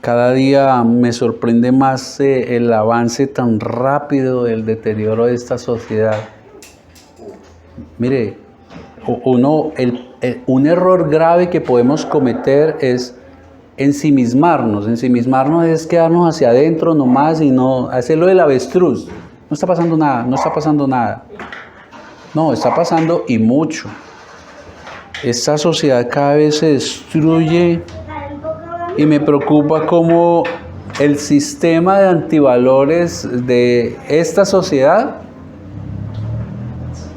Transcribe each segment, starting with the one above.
Cada día me sorprende más el avance tan rápido del deterioro de esta sociedad. Mire, un error grave que podemos cometer es ensimismarnos. Ensimismarnos es quedarnos hacia adentro nomás y no hacerlo del avestruz. No está pasando nada, no está pasando nada. No, está pasando y mucho. Esta sociedad cada vez se destruye y me preocupa cómo el sistema de antivalores de esta sociedad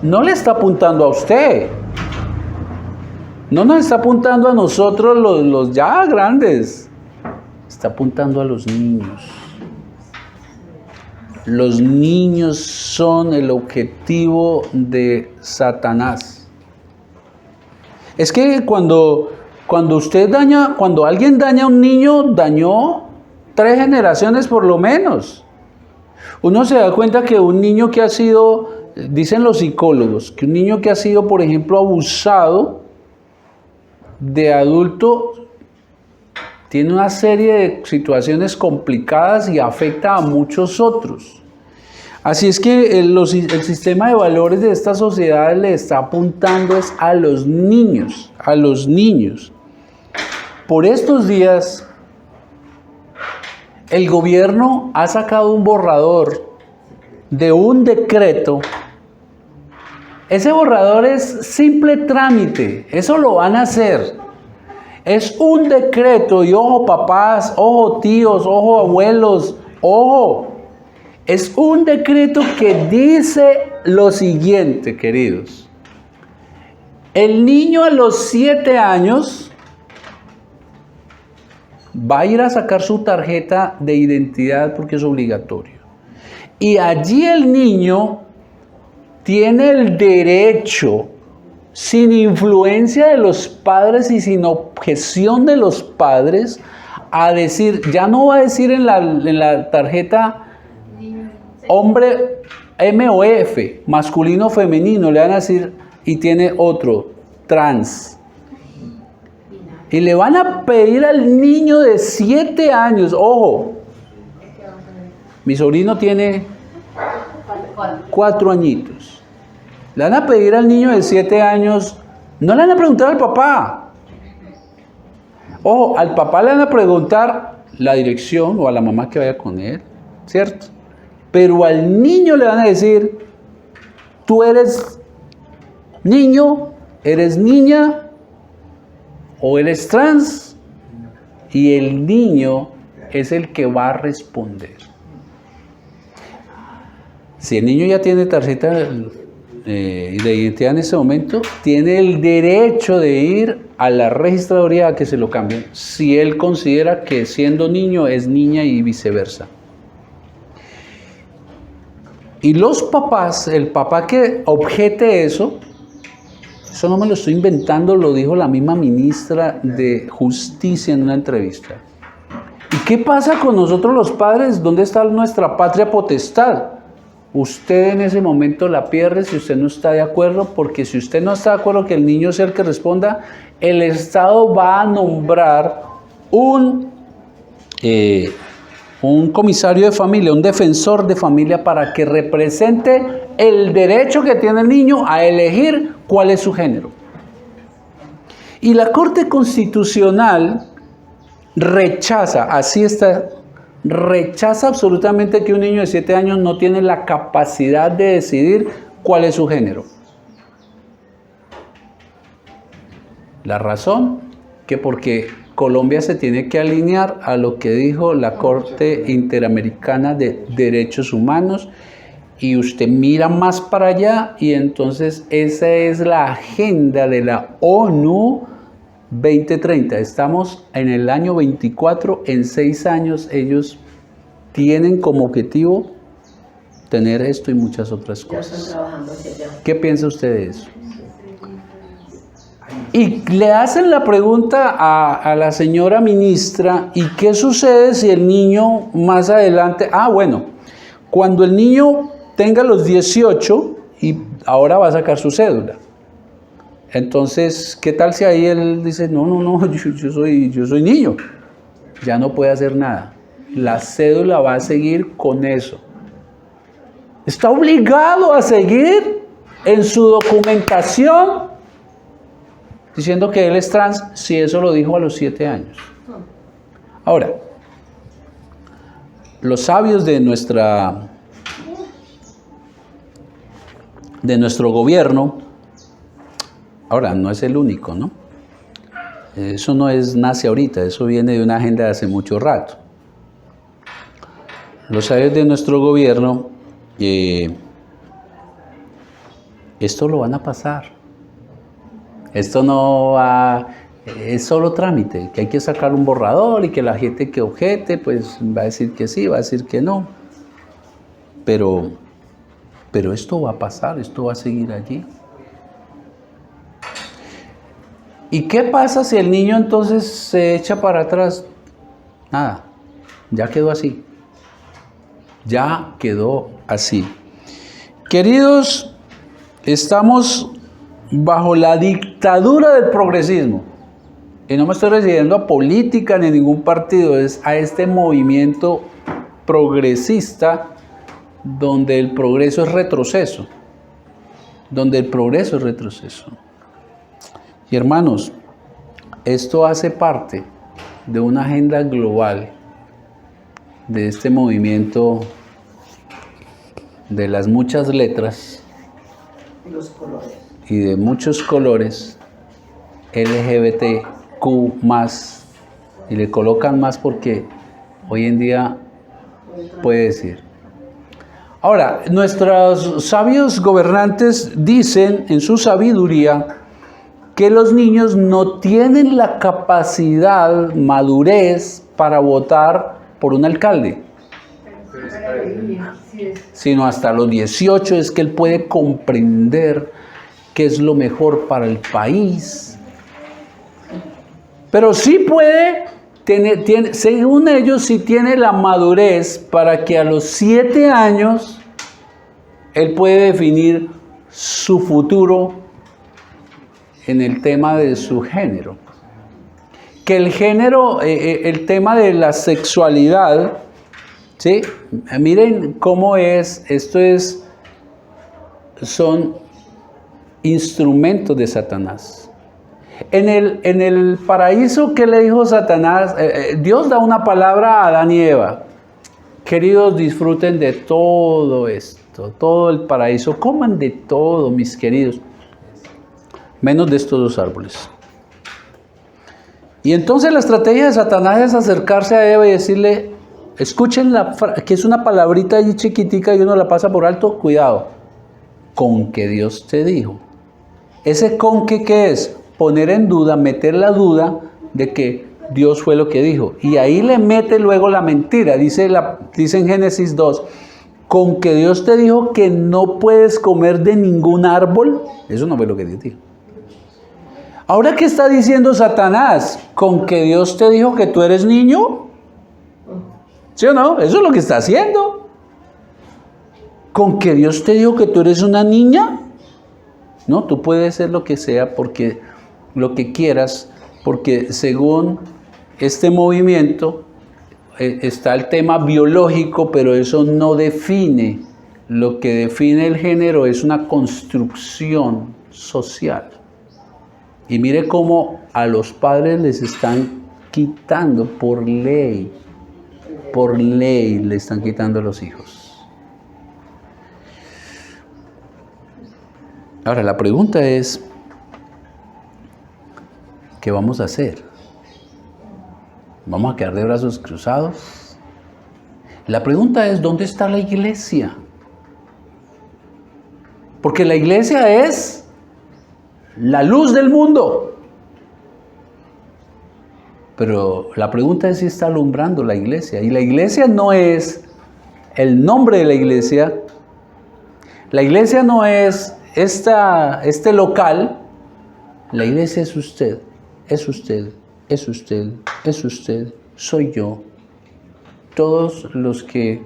no le está apuntando a usted. No nos está apuntando a nosotros los ya grandes. Está apuntando a los niños. Los niños son el objetivo de Satanás. Es que cuando alguien daña a un niño, dañó 3 generaciones por lo menos. Uno se da cuenta que un niño que ha sido, dicen los psicólogos, que un niño que ha sido, por ejemplo, abusado de adulto, tiene una serie de situaciones complicadas y afecta a muchos otros. Así es que el sistema de valores de esta sociedad le está apuntando es a los niños, a los niños. Por estos días, el gobierno ha sacado un borrador de un decreto. Ese borrador es simple trámite, eso lo van a hacer. Es un decreto y ojo papás, ojo tíos, ojo abuelos, ojo. Es un decreto que dice lo siguiente, queridos. El niño a los 7 años va a ir a sacar su tarjeta de identidad porque es obligatorio. Y allí el niño tiene el derecho, sin influencia de los padres y sin objeción de los padres, a decir, ya no va a decir en la tarjeta hombre M o F, masculino o femenino, le van a decir, y tiene otro, trans. Y le van a pedir al niño de 7 años, ojo, mi sobrino tiene 4 añitos. Le van a pedir al niño de 7 años, no le van a preguntar al papá. Ojo, al papá le van a preguntar la dirección o a la mamá que vaya con él, ¿cierto? Pero al niño le van a decir, tú eres niño, eres niña o eres trans, y el niño es el que va a responder. Si el niño ya tiene tarjeta de identidad en ese momento, tiene el derecho de ir a la registraduría a que se lo cambien, si él considera que siendo niño es niña y viceversa. Y los papás, el papá que objete eso no me lo estoy inventando, lo dijo la misma ministra de Justicia en una entrevista. ¿Y qué pasa con nosotros los padres? ¿Dónde está nuestra patria potestad? Usted en ese momento la pierde si usted no está de acuerdo, porque si usted no está de acuerdo que el niño sea el que responda, el Estado va a nombrar un comisario de familia, un defensor de familia para que represente el derecho que tiene el niño a elegir cuál es su género. Y la Corte Constitucional rechaza absolutamente que un niño de 7 años no tiene la capacidad de decidir cuál es su género. La razón, que porque Colombia se tiene que alinear a lo que dijo la Corte Interamericana de Derechos Humanos, y usted mira más para allá y entonces esa es la agenda de la ONU 2030. Estamos en el año 24, en 6 años ellos tienen como objetivo tener esto y muchas otras cosas. ¿Qué piensa usted de eso? Y le hacen la pregunta a la señora ministra, ¿y qué sucede si el niño más adelante, cuando el niño tenga los 18 y ahora va a sacar su cédula? Entonces, ¿qué tal si ahí él dice, no, yo soy niño? ya no puede hacer nada. La cédula va a seguir con eso. Está obligado a seguir en su documentación diciendo que él es trans, si eso lo dijo a los 7 años. Ahora, los sabios de nuestro gobierno, ahora no es el único, ¿no? Eso no nace ahorita, eso viene de una agenda de hace mucho rato. Los sabios de nuestro gobierno, esto lo van a pasar. Esto no va, es solo trámite, que hay que sacar un borrador y que la gente que objete, pues va a decir que sí, va a decir que no. Pero esto va a pasar, esto va a seguir allí. ¿Y qué pasa si el niño entonces se echa para atrás? Nada, ya quedó así. Ya quedó así. Queridos, estamos bajo la dictadura del progresismo. Y no me estoy refiriendo a política ni a ningún partido, es a este movimiento progresista donde el progreso es retroceso. Donde el progreso es retroceso. Y hermanos, esto hace parte de una agenda global de este movimiento de las muchas letras Los colores. y de muchos colores, LGBTQ+, y le colocan más porque hoy en día puede decir. Ahora, nuestros sabios gobernantes dicen en su sabiduría que los niños no tienen la capacidad, madurez para votar por un alcalde, sino hasta los 18 es que él puede comprender qué es lo mejor para el país. Pero sí puede, según ellos, sí tiene la madurez para que a los 7 años él puede definir su futuro en el tema de su género. Que el género, el tema de la sexualidad, ¿sí? Miren cómo es, son instrumentos de Satanás. En el paraíso, ¿qué le dijo Satanás? Dios da una palabra a Adán y Eva. Queridos, disfruten de todo esto, todo el paraíso, coman de todo, mis queridos, menos de estos 2 árboles. Y entonces la estrategia de Satanás es acercarse a Eva y decirle, escuchen que es una palabrita allí chiquitica y uno la pasa por alto, cuidado, con que Dios te dijo. Ese con que, ¿qué es? Poner en duda, meter la duda de que Dios fue lo que dijo. Y ahí le mete luego la mentira, dice en Génesis 2, con que Dios te dijo que no puedes comer de ningún árbol, eso no fue lo que Dios dijo. Ahora, ¿qué está diciendo Satanás? ¿Con que Dios te dijo que tú eres niño? ¿Sí o no? Eso es lo que está haciendo. ¿Con que Dios te dijo que tú eres una niña? No, tú puedes ser lo que sea, porque lo que quieras, porque según este movimiento está el tema biológico, pero eso no define. Lo que define el género es una construcción social. Y mire cómo a los padres les están quitando por ley le están quitando a los hijos. Ahora la pregunta es, ¿qué vamos a hacer? ¿Vamos a quedar de brazos cruzados? La pregunta es, ¿dónde está la iglesia? Porque la iglesia es la luz del mundo. Pero la pregunta es si está alumbrando la iglesia. Y la iglesia no es el nombre de la iglesia. La iglesia no es este local. La iglesia es usted, es usted, es usted, es usted, soy yo. Todos los que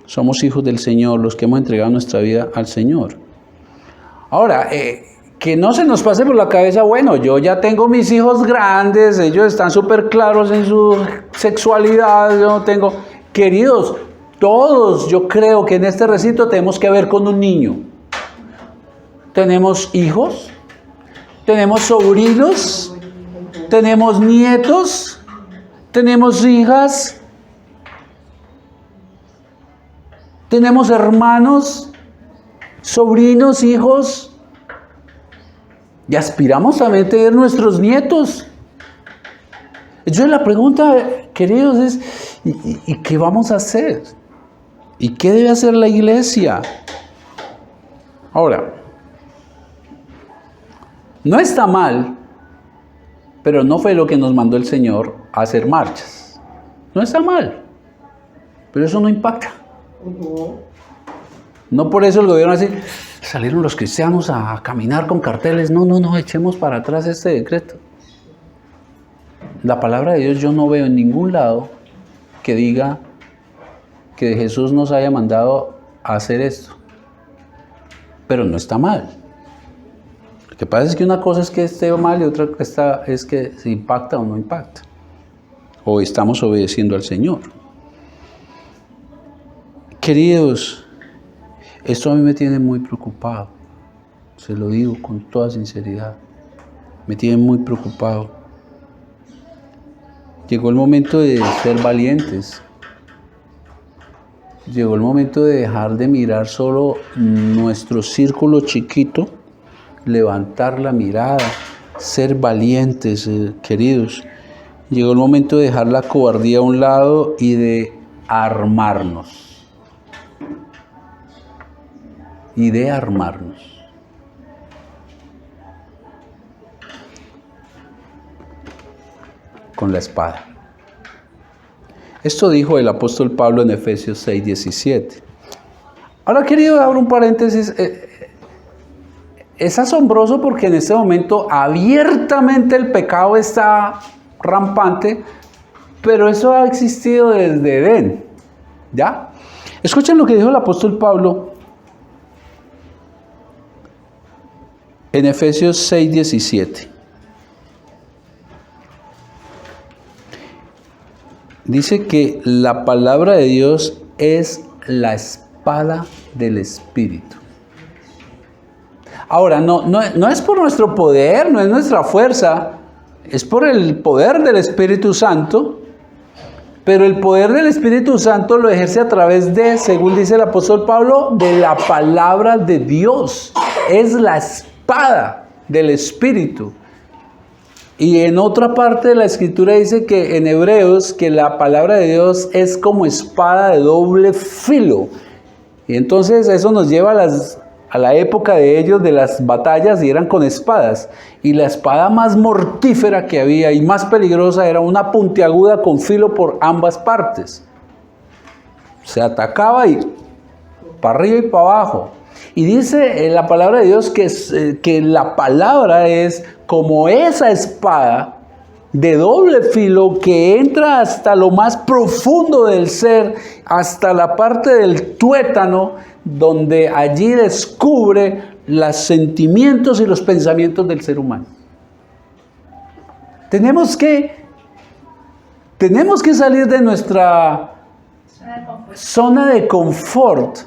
somos hijos del Señor, los que hemos entregado nuestra vida al Señor. Ahora, que no se nos pase por la cabeza, bueno, yo ya tengo mis hijos grandes, ellos están súper claros en su sexualidad, yo no tengo... Queridos, todos yo creo que en este recinto tenemos que ver con un niño. Tenemos hijos, tenemos sobrinos, tenemos nietos, tenemos hijas, tenemos hermanos, sobrinos, hijos, y aspiramos también a tener nuestros nietos. Entonces la pregunta, queridos, es, ¿y qué vamos a hacer? ¿Y qué debe hacer la iglesia? Ahora, no está mal, pero no fue lo que nos mandó el Señor a hacer marchas. No está mal, pero eso no impacta. No por eso el gobierno así, salieron los cristianos a caminar con carteles. No, echemos para atrás este decreto. La palabra de Dios yo no veo en ningún lado que diga que Jesús nos haya mandado a hacer esto. Pero no está mal. Lo que pasa es que una cosa es que esté mal y otra es que se impacta o no impacta. O estamos obedeciendo al Señor. Queridos, esto a mí me tiene muy preocupado. Se lo digo con toda sinceridad. Me tiene muy preocupado. Llegó el momento de ser valientes. Llegó el momento de dejar de mirar solo nuestro círculo chiquito, levantar la mirada, ser valientes, queridos. Llegó el momento de dejar la cobardía a un lado y de armarnos. Con la espada. Esto dijo el apóstol Pablo en Efesios 6:17. Ahora, querido, abro un paréntesis. Es asombroso porque en este momento abiertamente el pecado está rampante, pero eso ha existido desde Edén. ¿Ya? Escuchen lo que dijo el apóstol Pablo en Efesios 6:17. Dice que la palabra de Dios es la espada del Espíritu. Ahora, no es por nuestro poder, no es nuestra fuerza, es por el poder del Espíritu Santo, pero el poder del Espíritu Santo lo ejerce a través de, según dice el apóstol Pablo, de la palabra de Dios. Es la espada del Espíritu. Y en otra parte de la Escritura dice que en Hebreos que la palabra de Dios es como espada de doble filo. Y entonces eso nos lleva a la época de ellos de las batallas y eran con espadas. Y la espada más mortífera que había y más peligrosa era una puntiaguda con filo por ambas partes. Se atacaba y para arriba y para abajo. Y dice la palabra de Dios que la palabra es como esa espada de doble filo que entra hasta lo más profundo del ser, hasta la parte del tuétano, donde allí descubre los sentimientos y los pensamientos del ser humano. Tenemos que salir de nuestra zona de confort.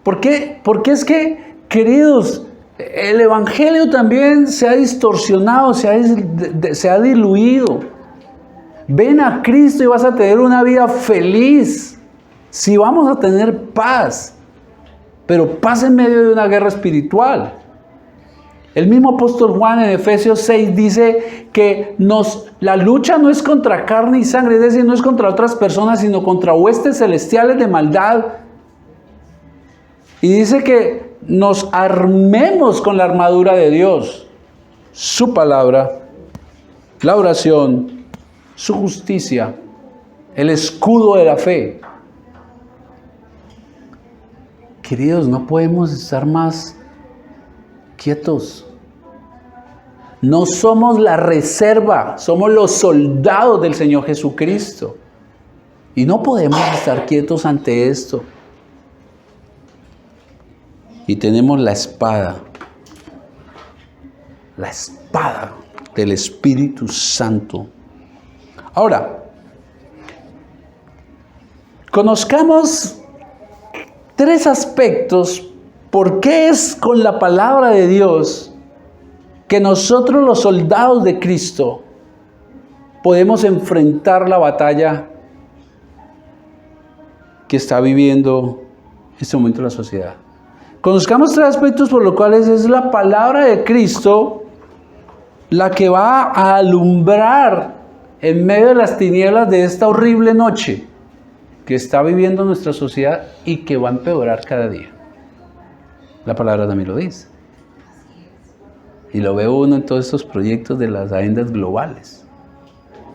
¿Por qué? Porque es que, queridos, el evangelio también se ha distorsionado, se ha diluido. Ven a Cristo y vas a tener una vida feliz. Si vamos a tener paz, pero paz en medio de una guerra espiritual. El mismo apóstol Juan en Efesios 6 dice que la lucha no es contra carne y sangre, es decir, no es contra otras personas, sino contra huestes celestiales de maldad. Y dice que nos armemos con la armadura de Dios, su palabra, la oración, su justicia, el escudo de la fe. Queridos, no podemos estar más quietos. No somos la reserva, somos los soldados del Señor Jesucristo. Y no podemos estar quietos ante esto. Y tenemos la espada. la espada del Espíritu Santo. Ahora, conozcamos 3 aspectos por qué es con la palabra de Dios que nosotros los soldados de Cristo podemos enfrentar la batalla que está viviendo en este momento la sociedad. Conozcamos 3 aspectos por los cuales es la palabra de Cristo la que va a alumbrar en medio de las tinieblas de esta horrible noche que está viviendo nuestra sociedad y que va a empeorar cada día. La palabra también lo dice. Y lo ve uno en todos estos proyectos de las agendas globales.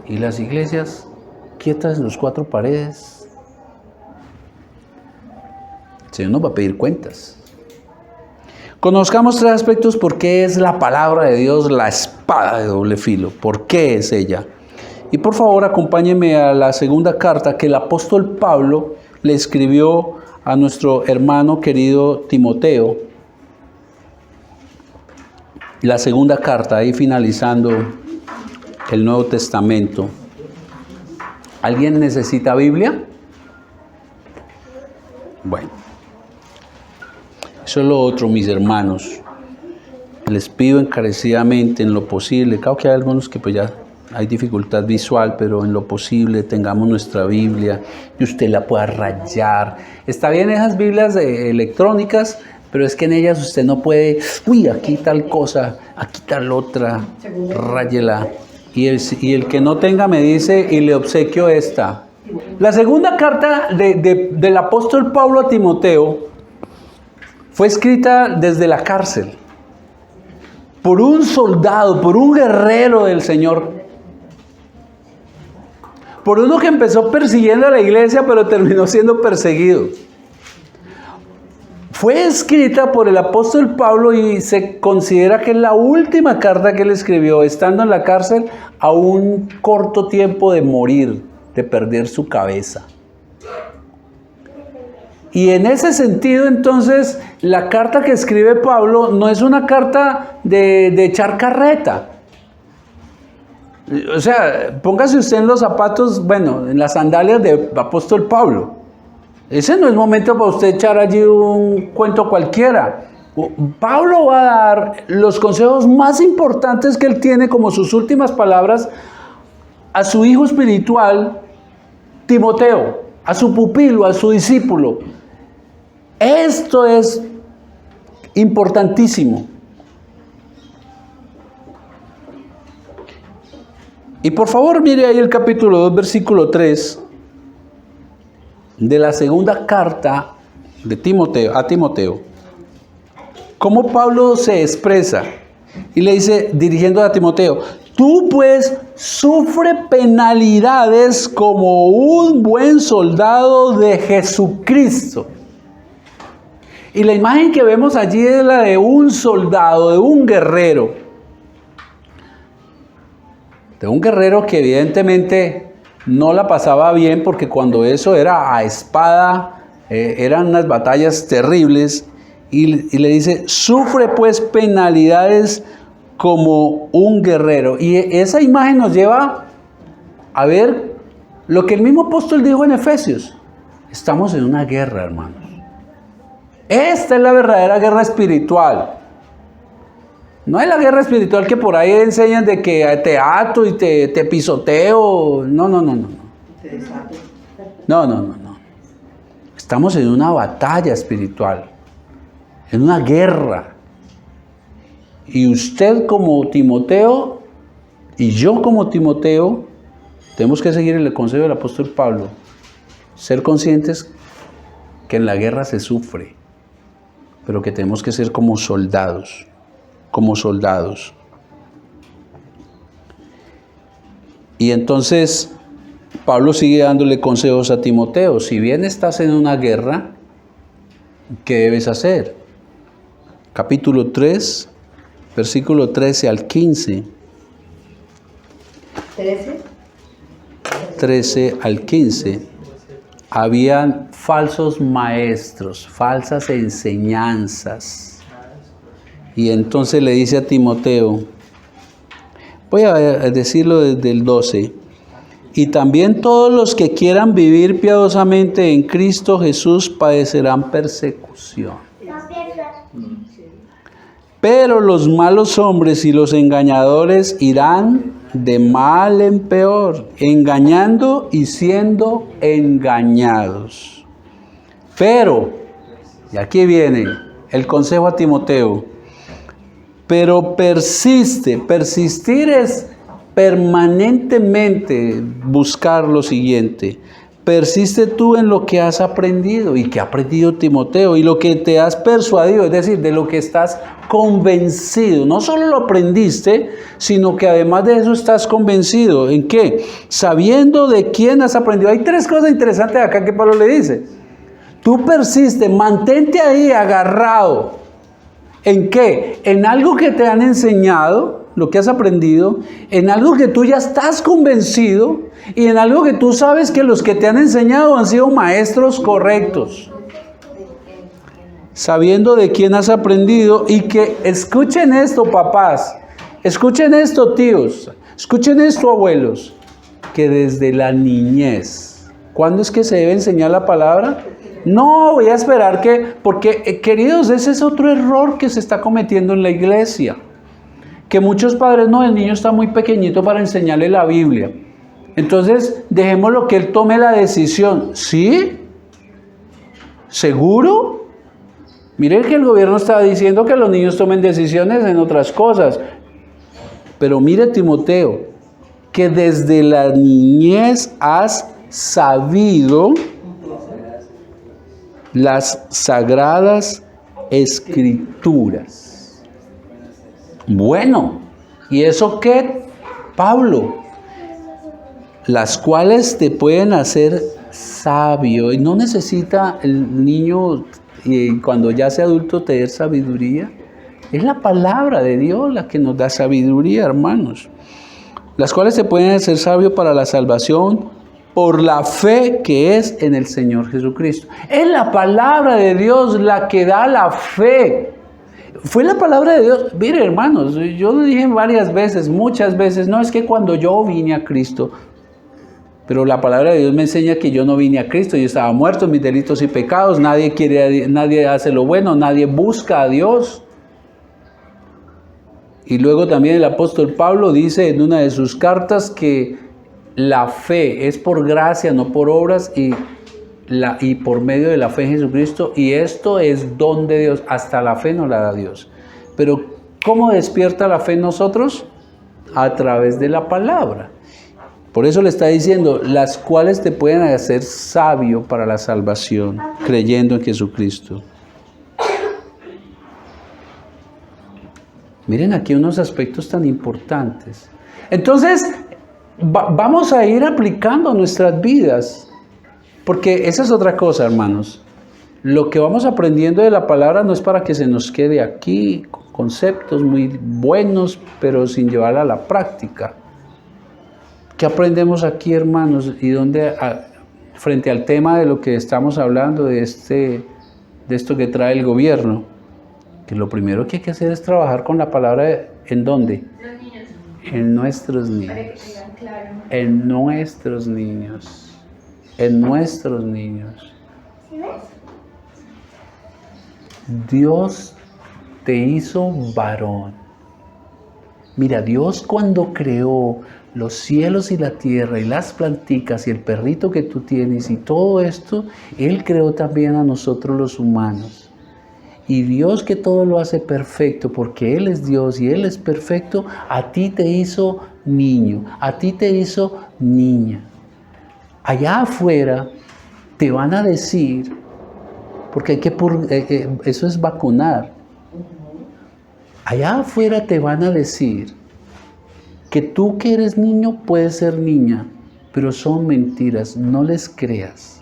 Y las iglesias quietas en las 4 paredes. El Señor nos va a pedir cuentas. Conozcamos 3 aspectos por qué es la palabra de Dios la espada de doble filo. ¿Por qué es ella? Y por favor acompáñenme a la segunda carta que el apóstol Pablo le escribió a nuestro hermano querido Timoteo. La segunda carta, ahí finalizando el Nuevo Testamento. ¿Alguien necesita Biblia? Bueno, eso es lo otro, mis hermanos. Les pido encarecidamente, en lo posible, claro que hay algunos que pues ya hay dificultad visual, pero en lo posible tengamos nuestra Biblia y usted la pueda rayar. Está bien esas Biblias electrónicas, pero es que en ellas usted no puede, uy, aquí tal cosa, aquí tal otra, ráyela. Y el que no tenga me dice, y le obsequio esta. La segunda carta del apóstol Pablo a Timoteo fue escrita desde la cárcel, por un soldado, por un guerrero del Señor. Por uno que empezó persiguiendo a la iglesia, pero terminó siendo perseguido. Fue escrita por el apóstol Pablo y se considera que es la última carta que él escribió, estando en la cárcel a un corto tiempo de morir, de perder su cabeza. Y en ese sentido, entonces, la carta que escribe Pablo no es una carta de echar carreta. O sea, póngase usted en los zapatos, bueno, en las sandalias del apóstol Pablo. Ese no es momento para usted echar allí un cuento cualquiera. Pablo va a dar los consejos más importantes que él tiene como sus últimas palabras a su hijo espiritual, Timoteo, a su pupilo, a su discípulo. Esto es importantísimo. Y por favor mire ahí el capítulo 2, versículo 3 de la segunda carta de Timoteo, a Timoteo. Cómo Pablo se expresa y le dice, dirigiendo a Timoteo, tú pues sufre penalidades como un buen soldado de Jesucristo. Y la imagen que vemos allí es la de un soldado, de un guerrero. De un guerrero que evidentemente no la pasaba bien, porque cuando eso era a espada, eran unas batallas terribles. Y le dice, sufre pues penalidades como un guerrero. Y esa imagen nos lleva a ver lo que el mismo apóstol dijo en Efesios. Estamos en una guerra, hermanos. Esta es la verdadera guerra espiritual. No es la guerra espiritual que por ahí enseñan de que te ato y te pisoteo. No. No. Estamos en una batalla espiritual, en una guerra. Y usted como Timoteo y yo como Timoteo tenemos que seguir el consejo del apóstol Pablo. Ser conscientes que en la guerra se sufre, pero que tenemos que ser como soldados. Y entonces Pablo sigue dándole consejos a Timoteo. Si bien estás en una guerra, ¿qué debes hacer? Capítulo 3, versículo 13 al 15. 13 al 15. Habían falsos maestros, falsas enseñanzas, Y entonces le dice a Timoteo, voy a decirlo desde el 12, y también todos los que quieran vivir piadosamente en Cristo Jesús padecerán persecución. Pero los malos hombres y los engañadores irán de mal en peor, engañando y siendo engañados. Pero, y aquí viene el consejo a Timoteo, pero persistir es permanentemente buscar lo siguiente. Persiste tú en lo que has aprendido y que ha aprendido Timoteo y lo que te has persuadido, es decir, de lo que estás convencido. No solo lo aprendiste, sino que además de eso estás convencido. ¿En qué? Sabiendo de quién has aprendido. Hay tres cosas interesantes acá que Pablo le dice. Tú persiste, mantente ahí agarrado. ¿En qué? En algo que te han enseñado, lo que has aprendido, en algo que tú ya estás convencido y en algo que tú sabes que los que te han enseñado han sido maestros correctos. Sabiendo de quién has aprendido y que escuchen esto, papás, escuchen esto, tíos, escuchen esto, abuelos, que desde la niñez, ¿cuándo es que se debe enseñar la palabra? No voy a esperar porque queridos, ese es otro error que se está cometiendo en la iglesia. Que muchos padres, no, el niño está muy pequeñito para enseñarle la Biblia. Entonces, dejémoslo que él tome la decisión. ¿Sí? ¿Seguro? Miren que el gobierno está diciendo que los niños tomen decisiones en otras cosas. Pero mire, Timoteo, que desde la niñez has sabido las sagradas escrituras. Bueno, ¿y eso qué, Pablo? Las cuales te pueden hacer sabio. Y no necesita el niño, cuando ya sea adulto, tener sabiduría. Es la palabra de Dios la que nos da sabiduría, hermanos. Las cuales te pueden hacer sabio para la salvación por la fe que es en el Señor Jesucristo. Es la palabra de Dios la que da la fe. Fue la palabra de Dios. Mire, hermanos, yo lo dije varias veces, muchas veces, no es que cuando yo vine a Cristo, pero la palabra de Dios me enseña que yo no vine a Cristo, yo estaba muerto en mis delitos y pecados, nadie hace lo bueno, nadie busca a Dios. Y luego también el apóstol Pablo dice en una de sus cartas que la fe es por gracia, no por obras, y por medio de la fe en Jesucristo, y esto es don de Dios. Hasta la fe no la da Dios. Pero ¿cómo despierta la fe en nosotros? A través de la palabra. Por eso le está diciendo, las cuales te pueden hacer sabio para la salvación, creyendo en Jesucristo. Miren aquí unos aspectos tan importantes. Entonces, vamos a ir aplicando nuestras vidas. Porque esa es otra cosa, hermanos. Lo que vamos aprendiendo de la palabra no es para que se nos quede aquí, conceptos muy buenos, pero sin llevarla a la práctica. ¿Qué aprendemos aquí, hermanos? Y dónde, frente al tema de lo que estamos hablando, de esto que trae el gobierno, que lo primero que hay que hacer es trabajar con la palabra, ¿en dónde? Los niños. En nuestros niños. Para que tengan claro. En nuestros niños. En nuestros niños. Dios te hizo varón. Mira, Dios cuando creó los cielos y la tierra y las planticas y el perrito que tú tienes y todo esto, Él creó también a nosotros los humanos. Y Dios, que todo lo hace perfecto porque Él es Dios y Él es perfecto, a ti te hizo niño, a ti te hizo niña. Allá afuera te van a decir, porque eso es vacunar. Allá afuera te van a decir que tú que eres niño puedes ser niña, pero son mentiras, no les creas.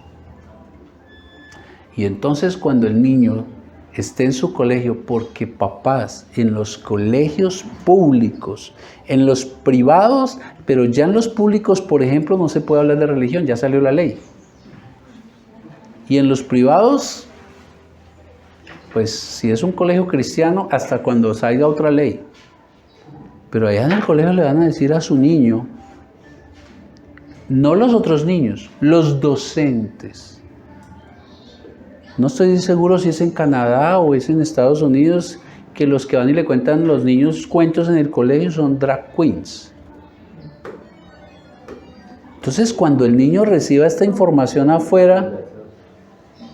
Y entonces cuando el niño esté en su colegio, porque papás en los colegios públicos, en los privados, pero ya en los públicos, por ejemplo, no se puede hablar de religión, ya salió la ley. Y en los privados, Pues si es un colegio cristiano, hasta cuando salga otra ley. Pero allá en el colegio le van a decir a su niño, no los otros niños, los docentes. No estoy seguro si es en Canadá o es en Estados Unidos, que los que van y le cuentan a los niños cuentos en el colegio son drag queens. Entonces, cuando el niño reciba esta información afuera,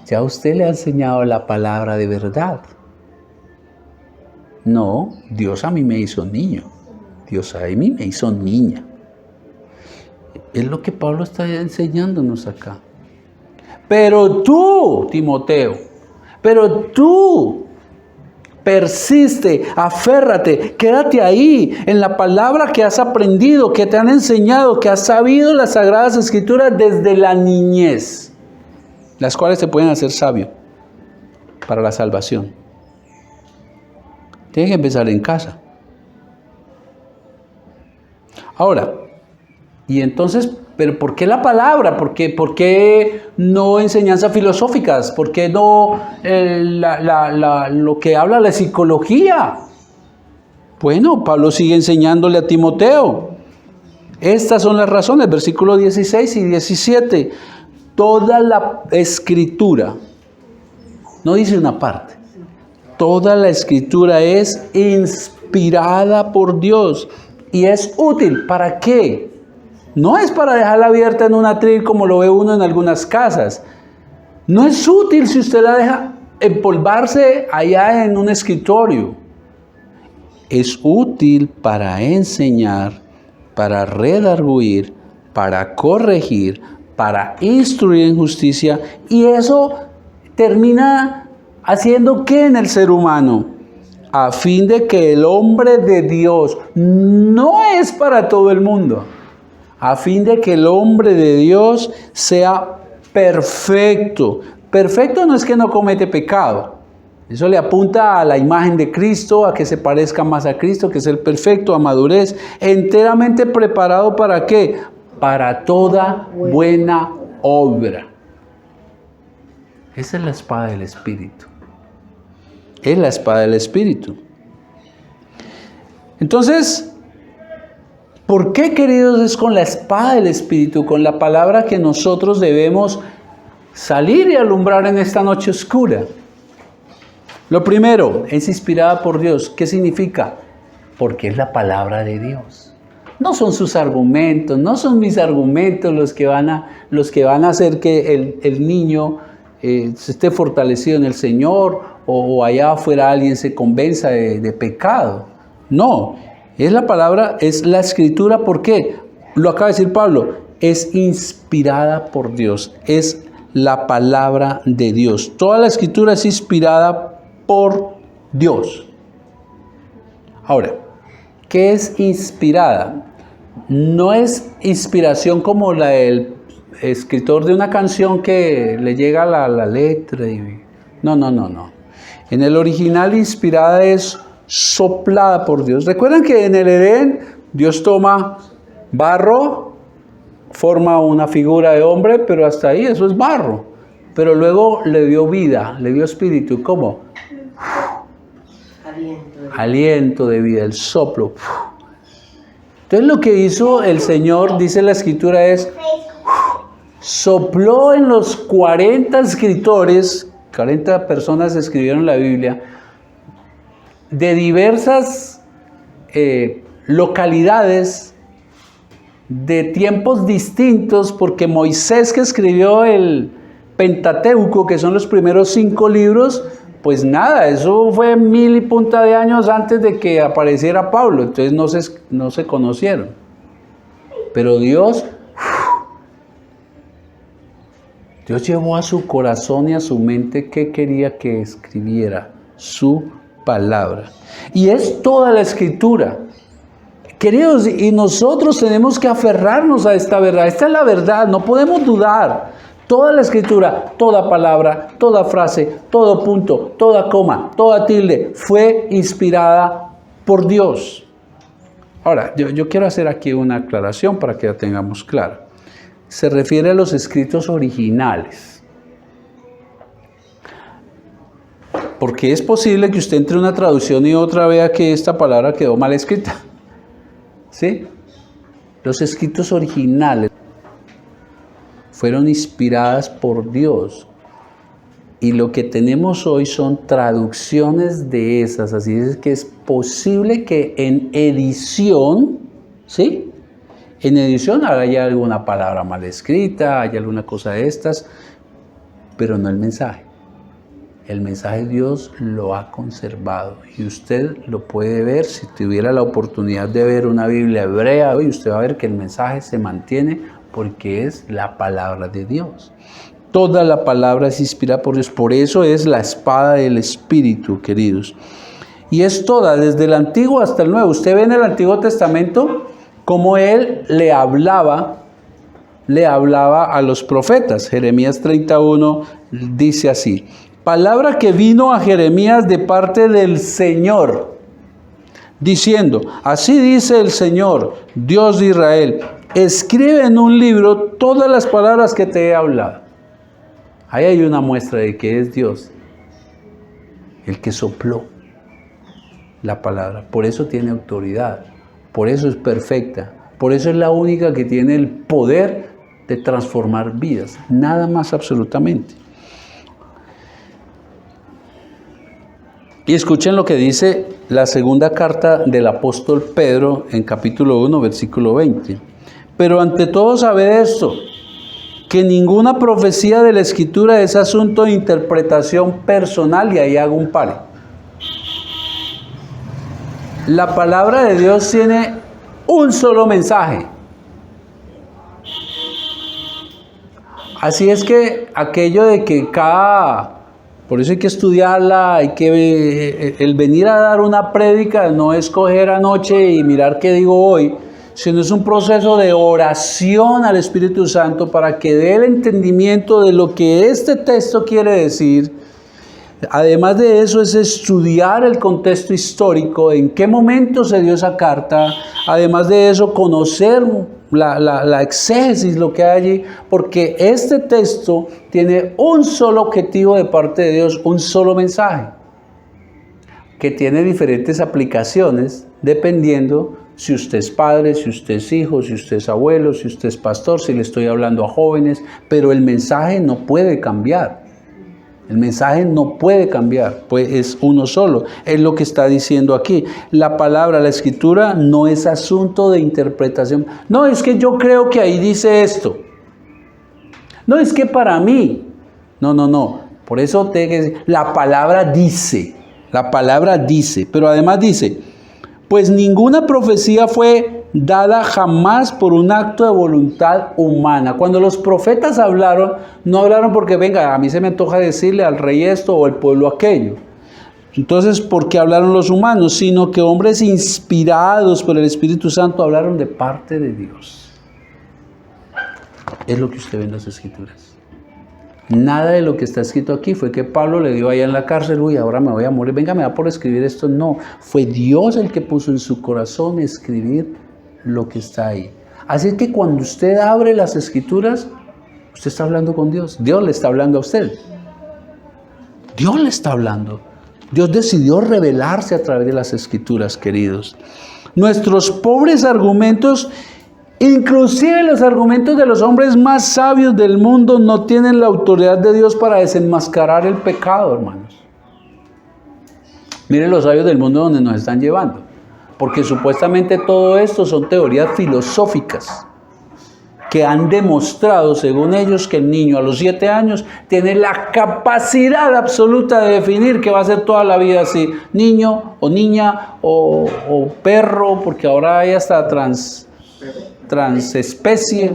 ya usted le ha enseñado la palabra de verdad. No, Dios a mí me hizo niño. Dios a mí me hizo niña. Es lo que Pablo está enseñándonos acá. Pero tú, Timoteo, persiste, aférrate, quédate ahí en la palabra que has aprendido, que te han enseñado, que has sabido las Sagradas Escrituras desde la niñez, las cuales te pueden hacer sabio para la salvación. Tienes que empezar en casa. Ahora, y entonces, ¿pero por qué la palabra? ¿Por qué no enseñanzas filosóficas? ¿Por qué no lo que habla la psicología? Bueno, Pablo sigue enseñándole a Timoteo. Estas son las razones, versículos 16 y 17. Toda la Escritura, no dice una parte, toda la Escritura es inspirada por Dios y es útil. ¿Para qué? No es para dejarla abierta en un atril como lo ve uno en algunas casas. No es útil si usted la deja empolvarse allá en un escritorio. Es útil para enseñar, para redarguir, para corregir, para instruir en justicia. Y eso termina haciendo ¿qué en el ser humano? A fin de que el hombre de Dios, no es para todo el mundo, a fin de que el hombre de Dios sea perfecto. Perfecto no es que no comete pecado. Eso le apunta a la imagen de Cristo, a que se parezca más a Cristo, que es el perfecto, a madurez, enteramente preparado ¿para qué? Para toda buena obra. Esa es la espada del Espíritu. Es la espada del Espíritu. Entonces, ¿por qué, queridos, es con la espada del Espíritu, con la palabra que nosotros debemos salir y alumbrar en esta noche oscura? Lo primero, es inspirada por Dios. ¿Qué significa? Porque es la palabra de Dios. No son sus argumentos, no son mis argumentos los que van a hacer que el niño se esté fortalecido en el Señor o allá afuera alguien se convenza de pecado. No, es la palabra, es la Escritura. ¿Por qué? Lo acaba de decir Pablo, es inspirada por Dios, es la palabra de Dios. Toda la Escritura es inspirada por Dios. Ahora, ¿qué es inspirada? No es inspiración como la del escritor de una canción que le llega la letra. No. En el original, inspirada es soplada por Dios. Recuerdan que en el Edén Dios toma barro, forma una figura de hombre, pero hasta ahí eso es barro. Pero luego le dio vida, le dio espíritu. ¿Cómo? Aliento de vida, el soplo. Entonces lo que hizo el Señor, dice la Escritura, es sopló en los 40 escritores, 40 personas escribieron la Biblia, de diversas localidades, de tiempos distintos, porque Moisés, que escribió el Pentateuco, que son los primeros 5 libros, pues nada, eso fue 1000 y punta de años antes de que apareciera Pablo, entonces no se conocieron. Pero Dios llevó a su corazón y a su mente qué quería que escribiera, su palabra. Y es toda la Escritura. Queridos, y nosotros tenemos que aferrarnos a esta verdad. Esta es la verdad, no podemos dudar. Toda la Escritura, toda palabra, toda frase, todo punto, toda coma, toda tilde, fue inspirada por Dios. Ahora, yo quiero hacer aquí una aclaración para que la tengamos clara. Se refiere a los escritos originales. Porque es posible que usted entre una traducción y otra vea que esta palabra quedó mal escrita. ¿Sí? Los escritos originales fueron inspiradas por Dios. Y lo que tenemos hoy son traducciones de esas. Así es que es posible que en edición, ¿sí? En edición haya alguna palabra mal escrita, haya alguna cosa de estas, pero no el mensaje. El mensaje Dios lo ha conservado y usted lo puede ver. Si tuviera la oportunidad de ver una Biblia hebrea hoy, usted va a ver que el mensaje se mantiene porque es la palabra de Dios. Toda la palabra es inspirada por Dios, por eso es la espada del Espíritu, queridos. Y es toda, desde el Antiguo hasta el Nuevo. Usted ve en el Antiguo Testamento cómo Él le hablaba a los profetas. Jeremías 31 dice así: palabra que vino a Jeremías de parte del Señor, diciendo, así dice el Señor, Dios de Israel, escribe en un libro todas las palabras que te he hablado. Ahí hay una muestra de que es Dios el que sopló la palabra. Por eso tiene autoridad, por eso es perfecta, por eso es la única que tiene el poder de transformar vidas, nada más absolutamente. Y escuchen lo que dice la segunda carta del apóstol Pedro en capítulo 1, versículo 20. Pero ante todo sabed esto, que ninguna profecía de la Escritura es asunto de interpretación personal, y ahí hago un pare. La palabra de Dios tiene un solo mensaje. Así es que aquello de que por eso hay que estudiarla, el venir a dar una prédica no es coger anoche y mirar qué digo hoy, sino es un proceso de oración al Espíritu Santo para que dé el entendimiento de lo que este texto quiere decir. Además de eso es estudiar el contexto histórico, en qué momento se dio esa carta. Además de eso, conocer la exégesis, lo que hay allí, porque este texto tiene un solo objetivo de parte de Dios, un solo mensaje, que tiene diferentes aplicaciones dependiendo si usted es padre, si usted es hijo, si usted es abuelo, si usted es pastor, si le estoy hablando a jóvenes, pero el mensaje no puede cambiar. El mensaje no puede cambiar, pues es uno solo. Es lo que está diciendo aquí. La palabra, la Escritura no es asunto de interpretación. No, es que yo creo que ahí dice esto. No, es que para mí. No. Por eso la palabra dice. La palabra dice. Pero además dice, pues ninguna profecía fue dada jamás por un acto de voluntad humana. Cuando los profetas hablaron, no hablaron porque venga, a mí se me antoja decirle al rey esto o al pueblo aquello. Entonces, ¿por qué hablaron los humanos? Sino que hombres inspirados por el Espíritu Santo hablaron de parte de Dios. Es lo que usted ve en las Escrituras. Nada de lo que está escrito aquí fue que Pablo le dio allá en la cárcel, uy, ahora me voy a morir, venga, me da por escribir esto. No, fue Dios el que puso en su corazón escribir lo que está ahí. Así que cuando usted abre las Escrituras, usted está hablando con Dios. Dios le está hablando a usted. Dios le está hablando. Dios decidió revelarse a través de las Escrituras, queridos. Nuestros pobres argumentos, inclusive los argumentos de los hombres más sabios del mundo, no tienen la autoridad de Dios para desenmascarar el pecado, hermanos. Miren los sabios del mundo donde nos están llevando. Porque supuestamente todo esto son teorías filosóficas que han demostrado, según ellos, que el niño a los 7 años tiene la capacidad absoluta de definir que va a ser toda la vida así, niño o niña o perro, porque ahora hay hasta transespecie.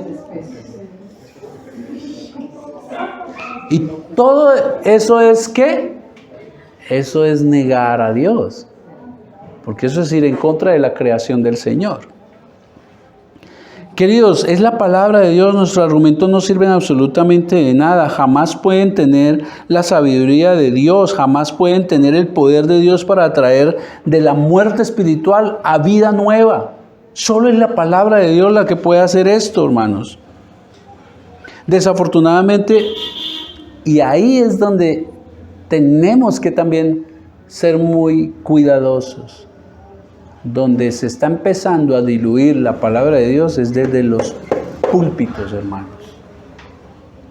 Y todo eso es ¿qué? Eso es negar a Dios. Porque eso es ir en contra de la creación del Señor. Queridos, es la palabra de Dios, nuestros argumentos no sirven absolutamente de nada, jamás pueden tener la sabiduría de Dios, jamás pueden tener el poder de Dios para traer de la muerte espiritual a vida nueva. Solo es la palabra de Dios la que puede hacer esto, hermanos. Desafortunadamente, y ahí es donde tenemos que también ser muy cuidadosos. Donde se está empezando a diluir la palabra de Dios es desde los púlpitos, hermanos.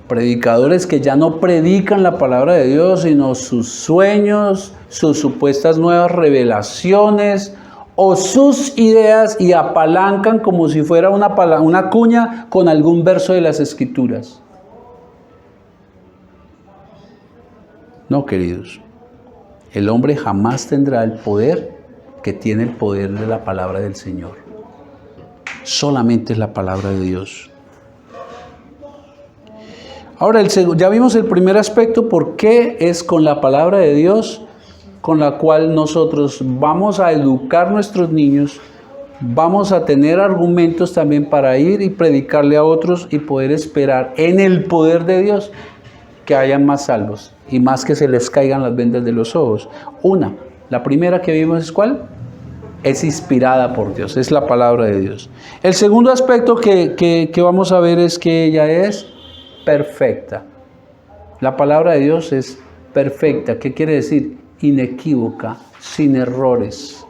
Predicadores que ya no predican la palabra de Dios, sino sus sueños, sus supuestas nuevas revelaciones o sus ideas, y apalancan como si fuera una cuña con algún verso de las Escrituras. No, queridos, el hombre jamás tendrá el poder que tiene el poder de la palabra del Señor. Solamente es la palabra de Dios. Ahora, ya vimos el primer aspecto, por qué es con la palabra de Dios con la cual nosotros vamos a educar a nuestros niños, vamos a tener argumentos también para ir y predicarle a otros y poder esperar en el poder de Dios que hayan más salvos y más que se les caigan las vendas de los ojos. La primera que vimos es ¿cuál? Es inspirada por Dios, es la palabra de Dios. El segundo aspecto que vamos a ver es que ella es perfecta. La palabra de Dios es perfecta. ¿Qué quiere decir? Inequívoca, sin errores.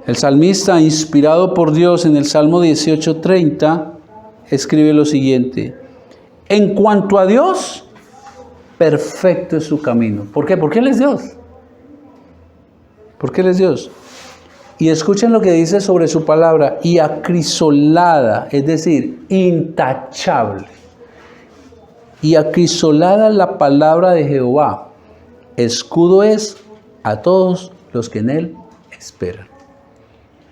El salmista, inspirado por Dios en el Salmo 18:30, escribe lo siguiente: en cuanto a Dios, perfecto es su camino. ¿Por qué? Porque Él es Dios. Porque Él es Dios. Y escuchen lo que dice sobre su palabra: y acrisolada, es decir, intachable. Y acrisolada la palabra de Jehová, escudo es a todos los que en Él esperan.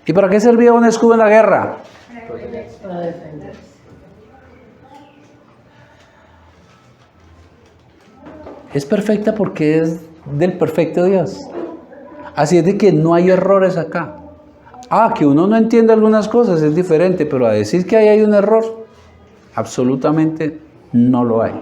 ¿Y para qué servía un escudo en la guerra? Para defenderse. Es perfecta porque es del perfecto Dios. Así es de que no hay errores acá. Que uno no entiende algunas cosas es diferente, pero a decir que ahí hay un error, absolutamente no lo hay.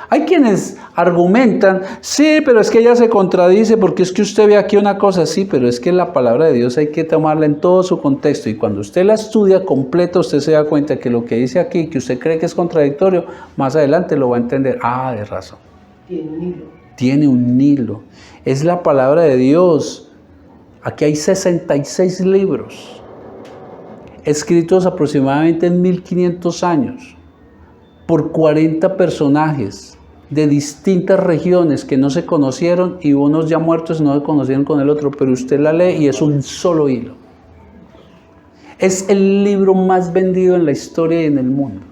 Hay quienes argumentan, sí, pero es que ella se contradice porque es que usted ve aquí una cosa, sí, pero es que la palabra de Dios hay que tomarla en todo su contexto, y cuando usted la estudia completa, usted se da cuenta que lo que dice aquí, que usted cree que es contradictorio, más adelante lo va a entender. De razón. Tiene un hilo. Tiene un hilo. Es la palabra de Dios. Aquí hay 66 libros, escritos aproximadamente en 1500 años, por 40 personajes de distintas regiones que no se conocieron, y unos ya muertos no se conocieron con el otro, pero usted la lee y es un solo hilo. Es el libro más vendido en la historia y en el mundo.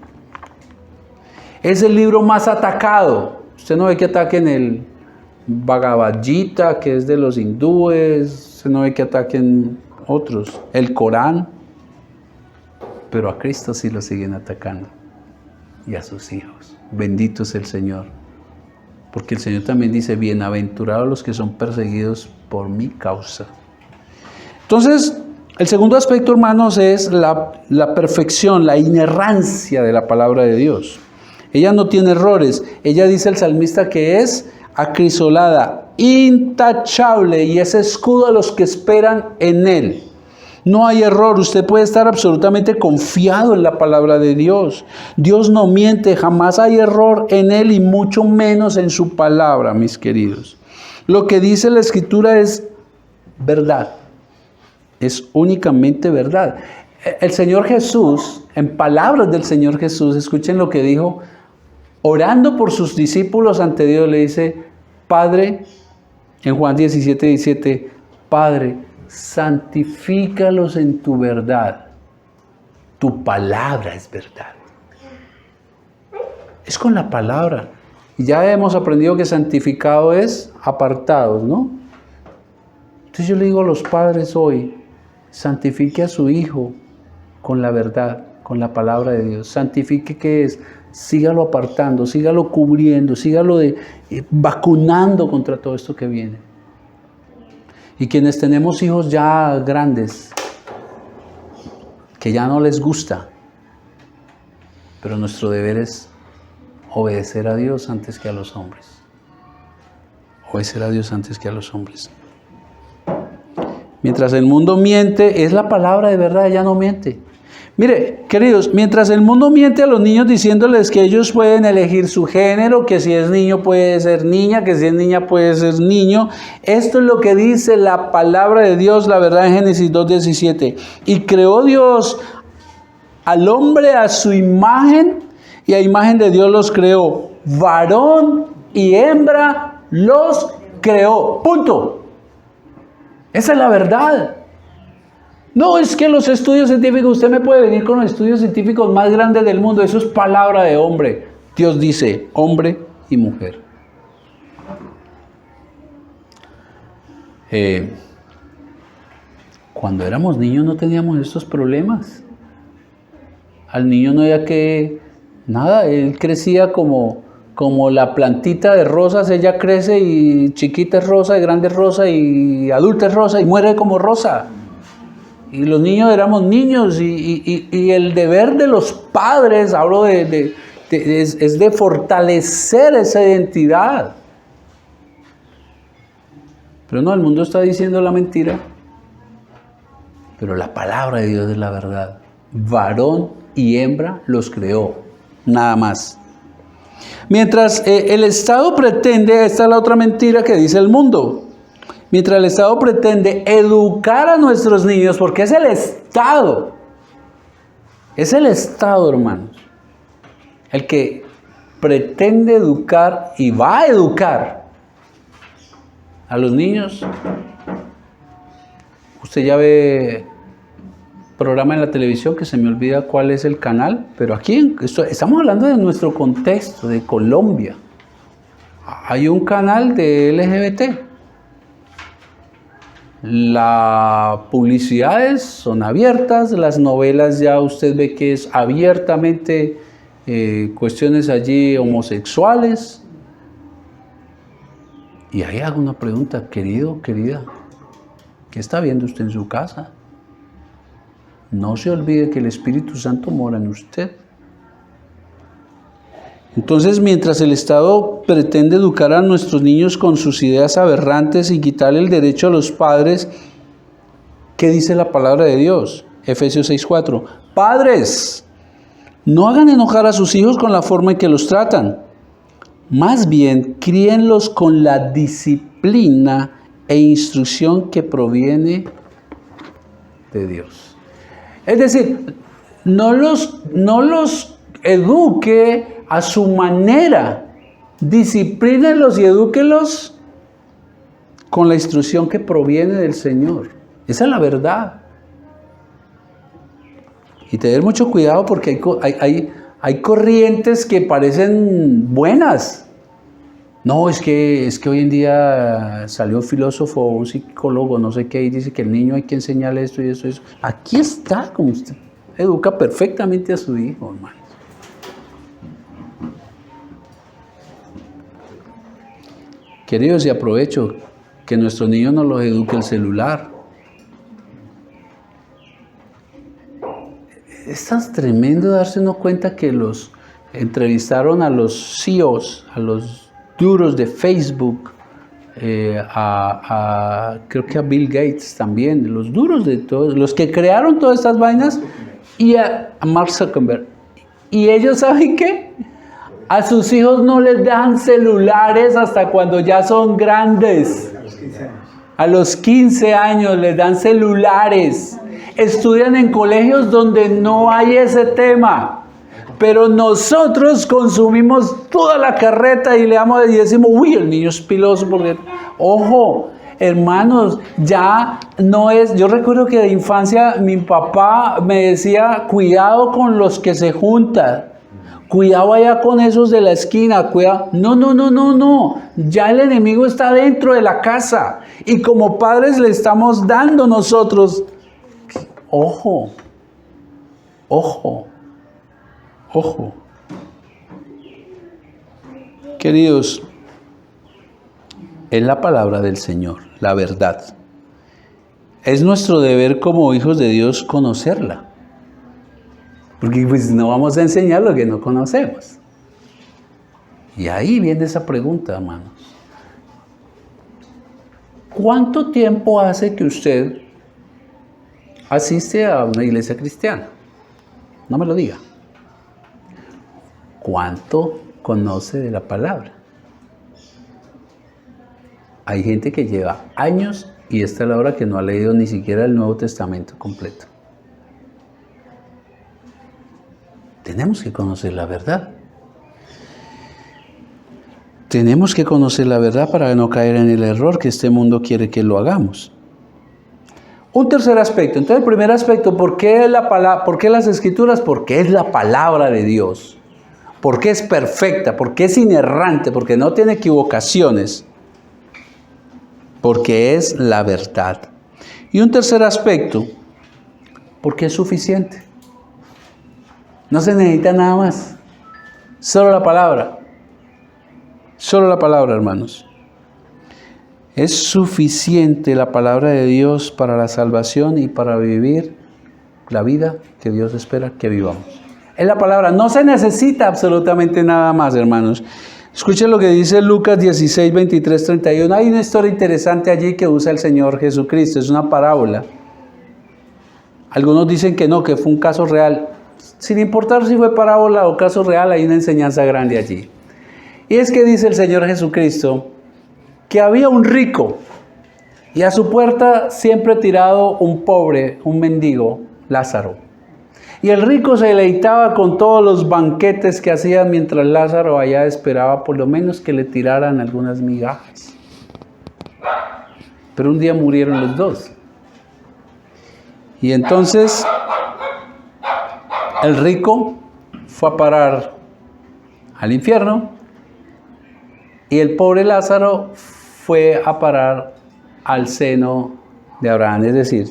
Es el libro más atacado. Usted no ve que ataquen el Bhagavad Gita, que es de los hindúes, usted no ve que ataquen otros, el Corán, pero a Cristo sí lo siguen atacando, y a sus hijos. Bendito es el Señor, porque el Señor también dice: bienaventurados los que son perseguidos por mi causa. Entonces, el segundo aspecto, hermanos, es la perfección, la inerrancia de la palabra de Dios. Ella no tiene errores. Ella, dice el salmista, que es acrisolada, intachable, y es escudo a los que esperan en Él. No hay error. Usted puede estar absolutamente confiado en la palabra de Dios. Dios no miente, jamás hay error en Él, y mucho menos en su palabra, mis queridos. Lo que dice la Escritura es verdad. Es únicamente verdad. El Señor Jesús, en palabras del Señor Jesús, escuchen lo que dijo, orando por sus discípulos ante Dios, le dice: Padre, en Juan 17:17, Padre, santifícalos en tu verdad. Tu palabra es verdad. Es con la palabra. Y ya hemos aprendido que santificado es apartados, ¿no? Entonces yo le digo a los padres hoy: santifique a su hijo con la verdad, con la palabra de Dios. Santifique, ¿qué es? Sígalo apartando, sígalo cubriendo, sígalo vacunando contra todo esto que viene. Y quienes tenemos hijos ya grandes, que ya no les gusta, pero nuestro deber es obedecer a Dios antes que a los hombres. Obedecer a Dios antes que a los hombres. Mientras el mundo miente, es la palabra de verdad, ella no miente. Mire, queridos, mientras el mundo miente a los niños diciéndoles que ellos pueden elegir su género, que si es niño puede ser niña, que si es niña puede ser niño, esto es lo que dice la palabra de Dios, la verdad, en Génesis 2:17. Y creó Dios al hombre a su imagen, y a imagen de Dios los creó. Varón y hembra los creó. Punto. Esa es la verdad. No, es que los estudios científicos, usted me puede venir con los estudios científicos más grandes del mundo, eso es palabra de hombre. Dios dice hombre y mujer. Cuando éramos niños no teníamos estos problemas. Al niño no había que nada, él crecía como la plantita de rosas, ella crece y chiquita es rosa, y grande es rosa, y adulta es rosa, y muere como rosa. Y los niños éramos niños, y el deber de los padres, hablo es de fortalecer esa identidad. Pero no, el mundo está diciendo la mentira, pero la palabra de Dios es la verdad. Varón y hembra los creó, nada más. Mientras el Estado pretende, esta es la otra mentira que dice el mundo, mientras el Estado pretende educar a nuestros niños, porque es el Estado, hermanos, el que pretende educar y va a educar a los niños. Usted ya ve programa en la televisión, que se me olvida cuál es el canal, pero aquí estamos hablando de nuestro contexto, de Colombia. Hay un canal de LGBT. Las publicidades son abiertas, las novelas ya usted ve que es abiertamente cuestiones allí homosexuales. Y ahí hago una pregunta, querido, querida, ¿qué está viendo usted en su casa? No se olvide que el Espíritu Santo mora en usted. Entonces, mientras el Estado pretende educar a nuestros niños con sus ideas aberrantes y quitarle el derecho a los padres, ¿qué dice la palabra de Dios? Efesios 6:4. Padres, no hagan enojar a sus hijos con la forma en que los tratan. Más bien, críenlos con la disciplina e instrucción que proviene de Dios. Es decir, no los eduque a su manera. Disciplínelos y edúquelos con la instrucción que proviene del Señor. Esa es la verdad. Y tener mucho cuidado porque hay corrientes que parecen buenas. No, es que hoy en día salió un filósofo, un psicólogo, no sé qué, y dice que el niño hay que enseñarle esto y eso. Aquí está, como usted educa perfectamente a su hijo, hermano. Queridos, y aprovecho que nuestros niños no los eduque el celular. Es tan tremendo darse uno cuenta que los entrevistaron a los CEOs, a los duros de Facebook, creo que a Bill Gates también, los duros de todos, los que crearon todas estas vainas, y a Mark Zuckerberg. Y ellos, ¿saben qué? A sus hijos no les dan celulares hasta cuando ya son grandes. A los 15 años les dan celulares. Estudian en colegios donde no hay ese tema. Pero nosotros consumimos toda la carreta y le damos y decimos, uy, el niño es piloso. Porque... Ojo, hermanos, ya no es... Yo recuerdo que de infancia mi papá me decía, cuidado con los que se juntan. Cuidado allá con esos de la esquina, cuidado. No. Ya el enemigo está dentro de la casa. Y como padres le estamos dando nosotros. Ojo. Queridos, es la palabra del Señor, la verdad. Es nuestro deber como hijos de Dios conocerla. Porque pues no vamos a enseñar lo que no conocemos. Y ahí viene esa pregunta, hermanos. ¿Cuánto tiempo hace que usted asiste a una iglesia cristiana? No me lo diga. ¿Cuánto conoce de la palabra? Hay gente que lleva años y esta es la hora que no ha leído ni siquiera el Nuevo Testamento completo. Tenemos que conocer la verdad. Tenemos que conocer la verdad para no caer en el error que este mundo quiere que lo hagamos. Un tercer aspecto. Entonces, el primer aspecto, ¿por qué las Escrituras? Porque es la palabra de Dios. Porque es perfecta, porque es inerrante, porque no tiene equivocaciones. Porque es la verdad. Y un tercer aspecto, porque es suficiente. No se necesita nada más. Solo la palabra. Solo la palabra, hermanos. Es suficiente la palabra de Dios para la salvación y para vivir la vida que Dios espera que vivamos. Es la palabra. No se necesita absolutamente nada más, hermanos. Escuchen lo que dice Lucas 16, 23, 31. Hay una historia interesante allí que usa el Señor Jesucristo. Es una parábola. Algunos dicen que no, que fue un caso real. Sin importar si fue parábola o caso real, hay una enseñanza grande allí. Y es que dice el Señor Jesucristo que había un rico y a su puerta siempre tirado un pobre, un mendigo, Lázaro. Y el rico se deleitaba con todos los banquetes que hacían mientras Lázaro allá esperaba por lo menos que le tiraran algunas migajas. Pero un día murieron los dos. Y entonces el rico fue a parar al infierno y el pobre Lázaro fue a parar al seno de Abraham. Es decir,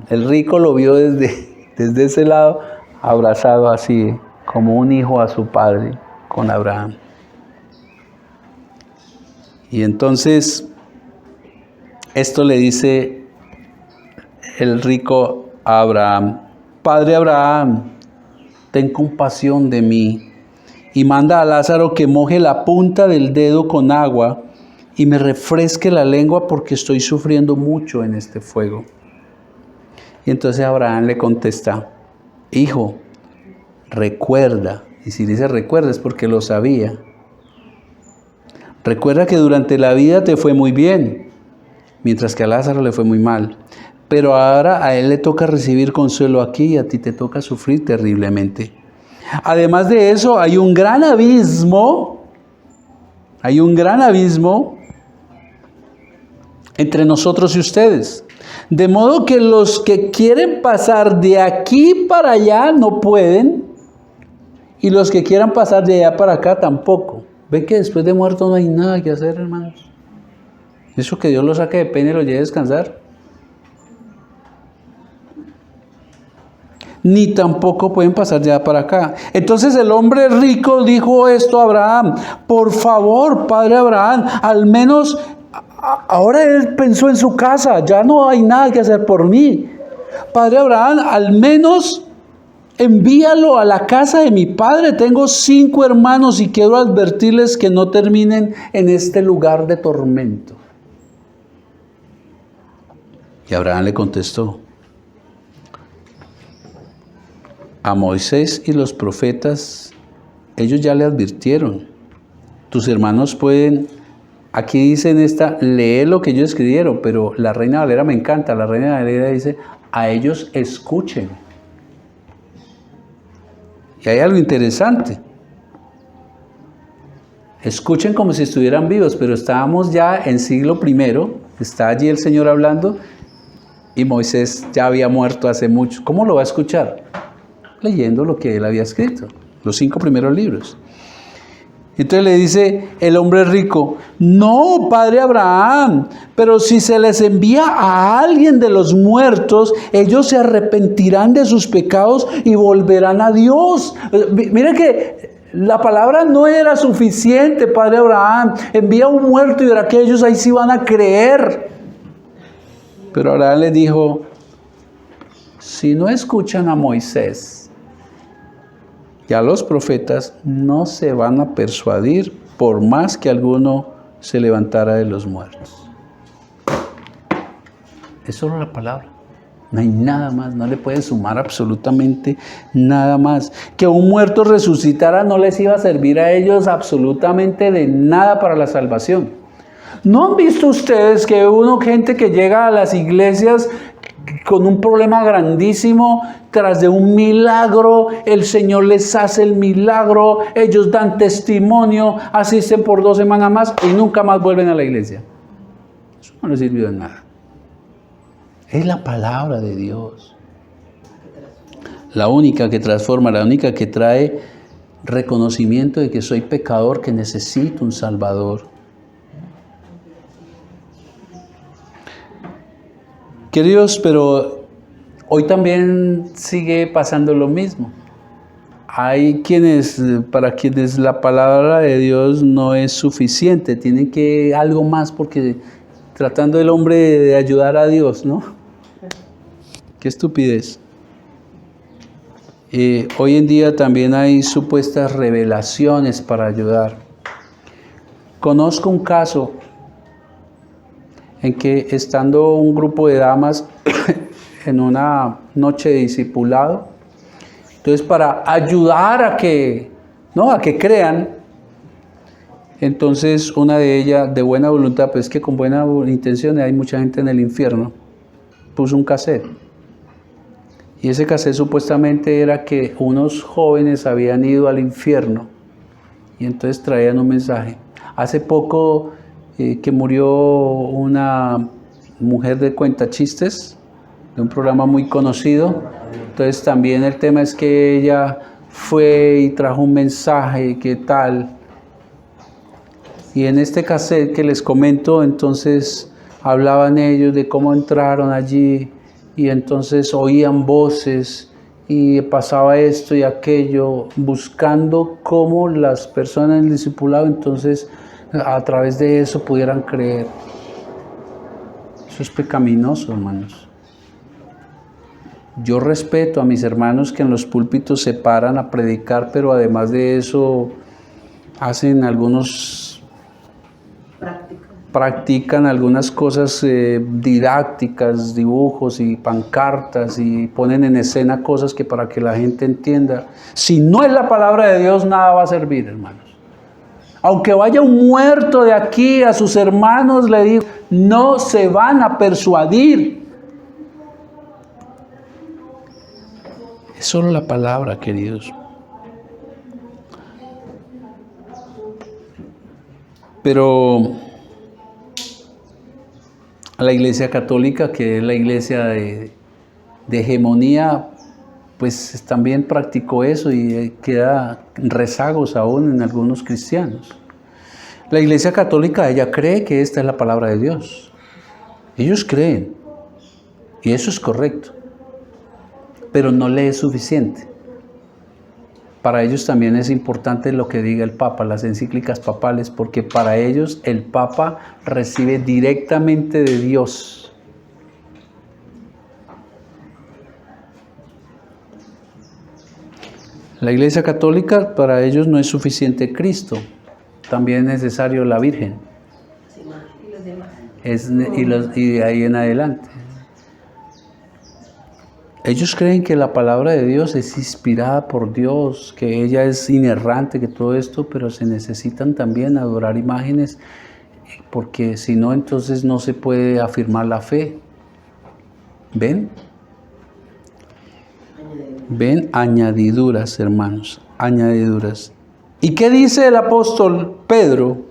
el rico lo vio desde ese lado, abrazado así, como un hijo a su padre, con Abraham. Y entonces, esto le dice el rico a Abraham: Padre Abraham, ten compasión de mí, y manda a Lázaro que moje la punta del dedo con agua y me refresque la lengua porque estoy sufriendo mucho en este fuego. Y entonces Abraham le contesta: Hijo, recuerda, y si dice recuerda es porque lo sabía, recuerda que durante la vida te fue muy bien, mientras que a Lázaro le fue muy mal. Pero ahora a él le toca recibir consuelo aquí y a ti te toca sufrir terriblemente. Además de eso, hay un gran abismo entre nosotros y ustedes. De modo que los que quieren pasar de aquí para allá no pueden, y los que quieran pasar de allá para acá tampoco. ¿Ven que después de muerto no hay nada que hacer, hermanos? Eso que Dios lo saque de pena y lo lleve a descansar. Ni tampoco pueden pasar de allá para acá. Entonces el hombre rico dijo esto a Abraham: por favor, padre Abraham, al menos ahora él pensó en su casa, ya no hay nada que hacer por mí. Padre Abraham, al menos envíalo a la casa de mi padre. Tengo 5 hermanos y quiero advertirles que no terminen en este lugar de tormento. Y Abraham le contestó: a Moisés y los profetas, ellos ya le advirtieron. Tus hermanos pueden, aquí dice en esta, lee lo que ellos escribieron, pero la Reina Valera me encanta. La Reina Valera dice: a ellos escuchen. Y hay algo interesante. Escuchen como si estuvieran vivos, pero estábamos ya en siglo I, está allí el Señor hablando, y Moisés ya había muerto hace mucho. ¿Cómo lo va a escuchar? Leyendo lo que él había escrito, los 5 primeros libros. Entonces le dice el hombre rico: no, padre Abraham, pero si se les envía a alguien de los muertos, ellos se arrepentirán de sus pecados y volverán a Dios. Mira que la palabra no era suficiente, padre Abraham. Envía a un muerto y verá que ellos ahí sí van a creer. Pero Abraham le dijo: si no escuchan a Moisés y a los profetas, no se van a persuadir por más que alguno se levantara de los muertos. Es solo la palabra. No hay nada más, no le puede sumar absolutamente nada más. Que un muerto resucitara no les iba a servir a ellos absolutamente de nada para la salvación. ¿No han visto ustedes que gente que llega a las iglesias con un problema grandísimo, tras de un milagro, el Señor les hace el milagro, ellos dan testimonio, asisten por 2 semanas más y nunca más vuelven a la iglesia? Eso no les sirvió de nada. Es la palabra de Dios, la única que transforma, la única que trae reconocimiento de que soy pecador, que necesito un Salvador. Queridos, pero hoy también sigue pasando lo mismo. Hay para quienes la palabra de Dios no es suficiente, tienen que algo más, porque tratando el hombre de ayudar a Dios, ¿no? Qué estupidez. Hoy en día también hay supuestas revelaciones para ayudar. Conozco un caso en que, estando un grupo de damas en una noche de discipulado, entonces para ayudar a que crean, entonces una de ellas, de buena voluntad, pues que con buena intención, hay mucha gente en el infierno, puso un cassette. Y ese cassette supuestamente era que unos jóvenes habían ido al infierno y entonces traían un mensaje. Hace poco que murió una mujer de cuentachistes, de un programa muy conocido. Entonces también el tema es que ella fue y trajo un mensaje, ¿qué tal? Y en este cassette que les comento, entonces hablaban ellos de cómo entraron allí y entonces oían voces y pasaba esto y aquello, buscando cómo las personas en el discipulado entonces a través de eso pudieran creer. Eso es pecaminoso, hermanos. Yo respeto a mis hermanos que en los púlpitos se paran a predicar, pero además de eso hacen practican algunas cosas didácticas, dibujos y pancartas, y ponen en escena cosas que para que la gente entienda. Si no es la palabra de Dios, nada va a servir, hermanos. Aunque vaya un muerto de aquí a sus hermanos, le digo, no se van a persuadir. Es solo la palabra, queridos. Pero la Iglesia Católica, que es la iglesia de hegemonía, pues también practicó eso y queda rezagos aún en algunos cristianos. La Iglesia Católica, ella cree que esta es la palabra de Dios. Ellos creen, y eso es correcto, pero no le es suficiente. Para ellos también es importante lo que diga el Papa, las encíclicas papales, porque para ellos el Papa recibe directamente de Dios. La Iglesia Católica, para ellos no es suficiente Cristo, también es necesario la Virgen. Y de ahí en adelante. Ellos creen que la palabra de Dios es inspirada por Dios, que ella es inerrante, que todo esto, pero se necesitan también adorar imágenes, porque si no, entonces no se puede afirmar la fe. ¿Ven? Ven, añadiduras, hermanos, añadiduras. ¿Y qué dice el apóstol Pedro?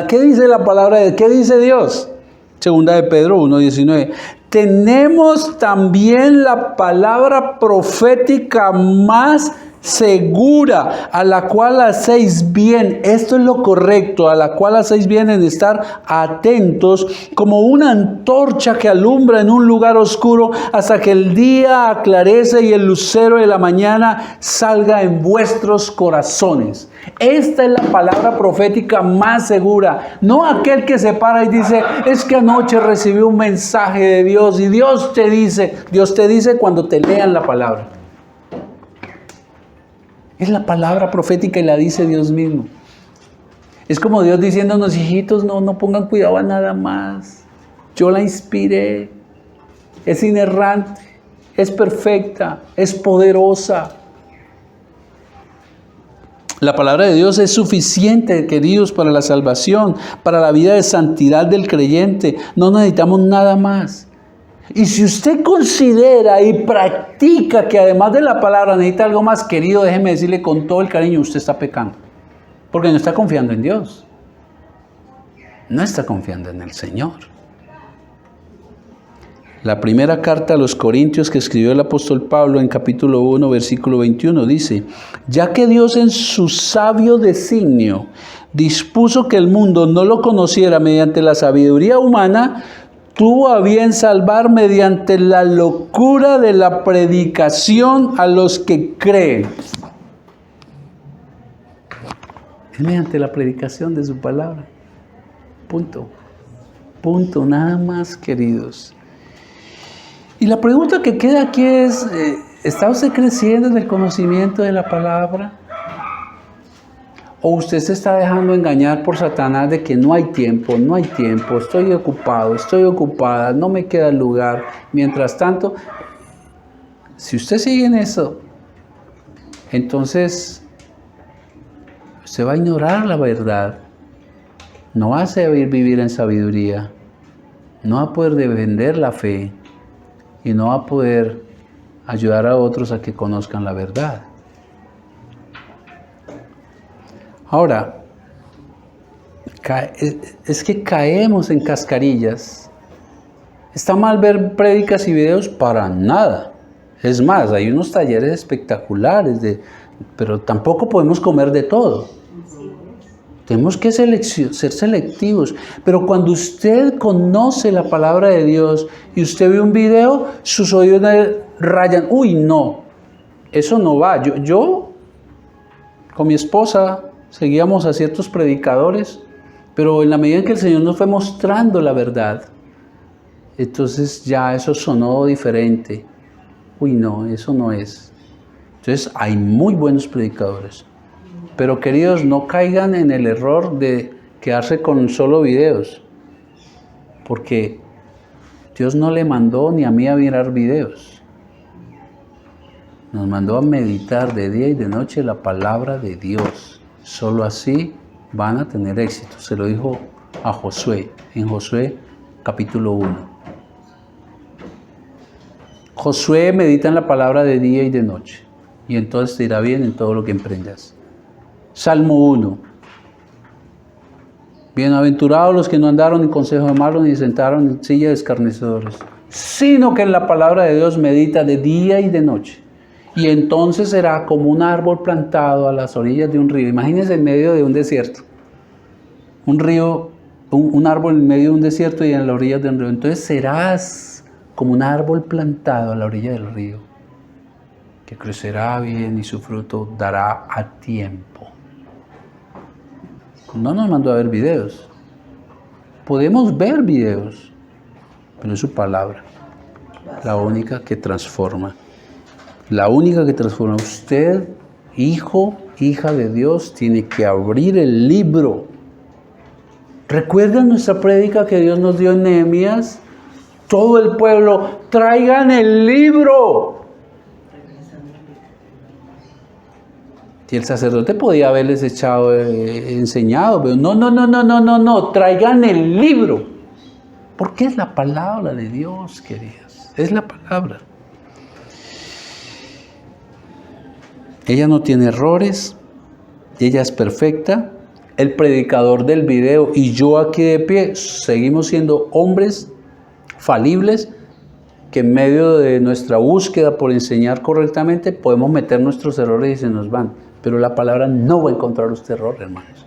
¿Qué dice la palabra de Dios? ¿Qué dice Dios? Segunda de Pedro 1:19. Tenemos también la palabra profética más segura, a la cual hacéis bien, esto es lo correcto, a la cual hacéis bien en estar atentos, como una antorcha que alumbra en un lugar oscuro, hasta que el día aclarece y el lucero de la mañana salga en vuestros corazones. Esta es la palabra profética más segura, no aquel que se para y dice, es que anoche recibí un mensaje de Dios, y Dios te dice cuando te lean la palabra. Es la palabra profética y la dice Dios mismo. Es como Dios diciéndonos, hijitos, no pongan cuidado a nada más. Yo la inspiré. Es inerrante. es perfecta, es poderosa. La palabra de Dios es suficiente, queridos, para la salvación, para la vida de santidad del creyente. No necesitamos nada más. Y si usted considera y practica que además de la palabra necesita algo más, querido, déjeme decirle con todo el cariño, usted está pecando. Porque no está confiando en Dios. No está confiando en el Señor. La primera carta a los Corintios que escribió el apóstol Pablo en capítulo 1, versículo 21 dice: ya que Dios en su sabio designio dispuso que el mundo no lo conociera mediante la sabiduría humana, tuvo a bien salvar mediante la locura de la predicación a los que creen. Es mediante la predicación de su palabra. Punto. Punto. Nada más, queridos. Y la pregunta que queda aquí es, ¿está usted creciendo en el conocimiento de la palabra? ¿O usted se está dejando engañar por Satanás de que no hay tiempo, estoy ocupado, estoy ocupada, no me queda lugar? Mientras tanto, si usted sigue en eso, entonces usted va a ignorar la verdad, no va a saber vivir en sabiduría, no va a poder defender la fe y no va a poder ayudar a otros a que conozcan la verdad. Ahora, es que caemos en cascarillas. ¿Está mal ver prédicas y videos? Para nada. Es más, hay unos talleres espectaculares, pero tampoco podemos comer de todo. Tenemos que ser selectivos. Pero cuando usted conoce la palabra de Dios y usted ve un video, sus oídos rayan. Uy, no, eso no va. Yo con mi esposa seguíamos a ciertos predicadores, pero en la medida en que el Señor nos fue mostrando la verdad, entonces ya eso sonó diferente. Uy, no, eso no es. Entonces hay muy buenos predicadores. Pero queridos, no caigan en el error de quedarse con solo videos. Porque Dios no le mandó ni a mí a mirar videos. Nos mandó a meditar de día y de noche la palabra de Dios. Solo así van a tener éxito. Se lo dijo a Josué, en Josué capítulo 1. Josué medita en la palabra de día y de noche. Y entonces te irá bien en todo lo que emprendas. Salmo 1. Bienaventurados los que no andaron en consejo de malos, ni sentaron en silla de escarnecedores, sino que en la palabra de Dios medita de día y de noche. Y entonces será como un árbol plantado a las orillas de un río. Imagínense en medio de un desierto. Un río, un árbol en medio de un desierto y en las orillas de un río. Entonces serás como un árbol plantado a la orilla del río, que crecerá bien y su fruto dará a tiempo. No nos mandó a ver videos. Podemos ver videos, pero es su palabra, la única que transforma. La única que transforma. Usted, hijo, hija de Dios, tiene que abrir el libro. ¿Recuerdan nuestra prédica que Dios nos dio en Nehemías? Todo el pueblo, traigan el libro. Y el sacerdote podía haberles enseñado, pero no, traigan el libro. Porque es la palabra de Dios, queridos. Es la palabra. Ella no tiene errores, ella es perfecta. El predicador del video y yo aquí de pie seguimos siendo hombres falibles que en medio de nuestra búsqueda por enseñar correctamente podemos meter nuestros errores y se nos van. Pero la palabra no va a encontrar usted error, hermanos.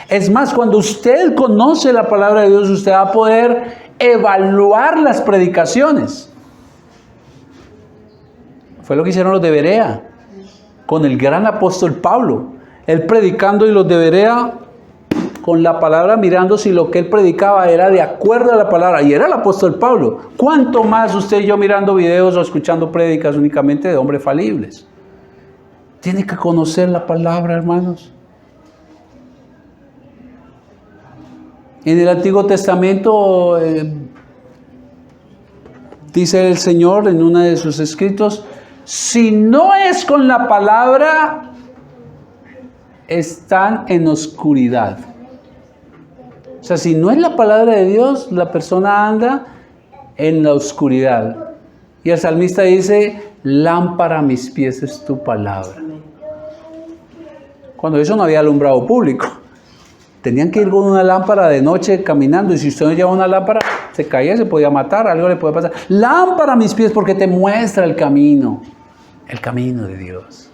Es más, cuando usted conoce la palabra de Dios, usted va a poder evaluar las predicaciones. Fue lo que hicieron los de Berea con el gran apóstol Pablo. Él predicando y los de Berea con la palabra mirando si lo que él predicaba era de acuerdo a la palabra. Y era el apóstol Pablo. ¿Cuánto más usted y yo mirando videos o escuchando prédicas únicamente de hombres falibles? Tiene que conocer la palabra, hermanos. En el Antiguo Testamento dice el Señor en uno de sus escritos, si no es con la palabra, están en oscuridad. O sea, si no es la palabra de Dios, la persona anda en la oscuridad. Y el salmista dice, lámpara a mis pies es tu palabra. Cuando eso no había alumbrado público. Tenían que ir con una lámpara de noche caminando, y si usted no llevaba una lámpara, se caía, se podía matar, algo le puede pasar. Lámpara a mis pies, porque te muestra el camino de Dios.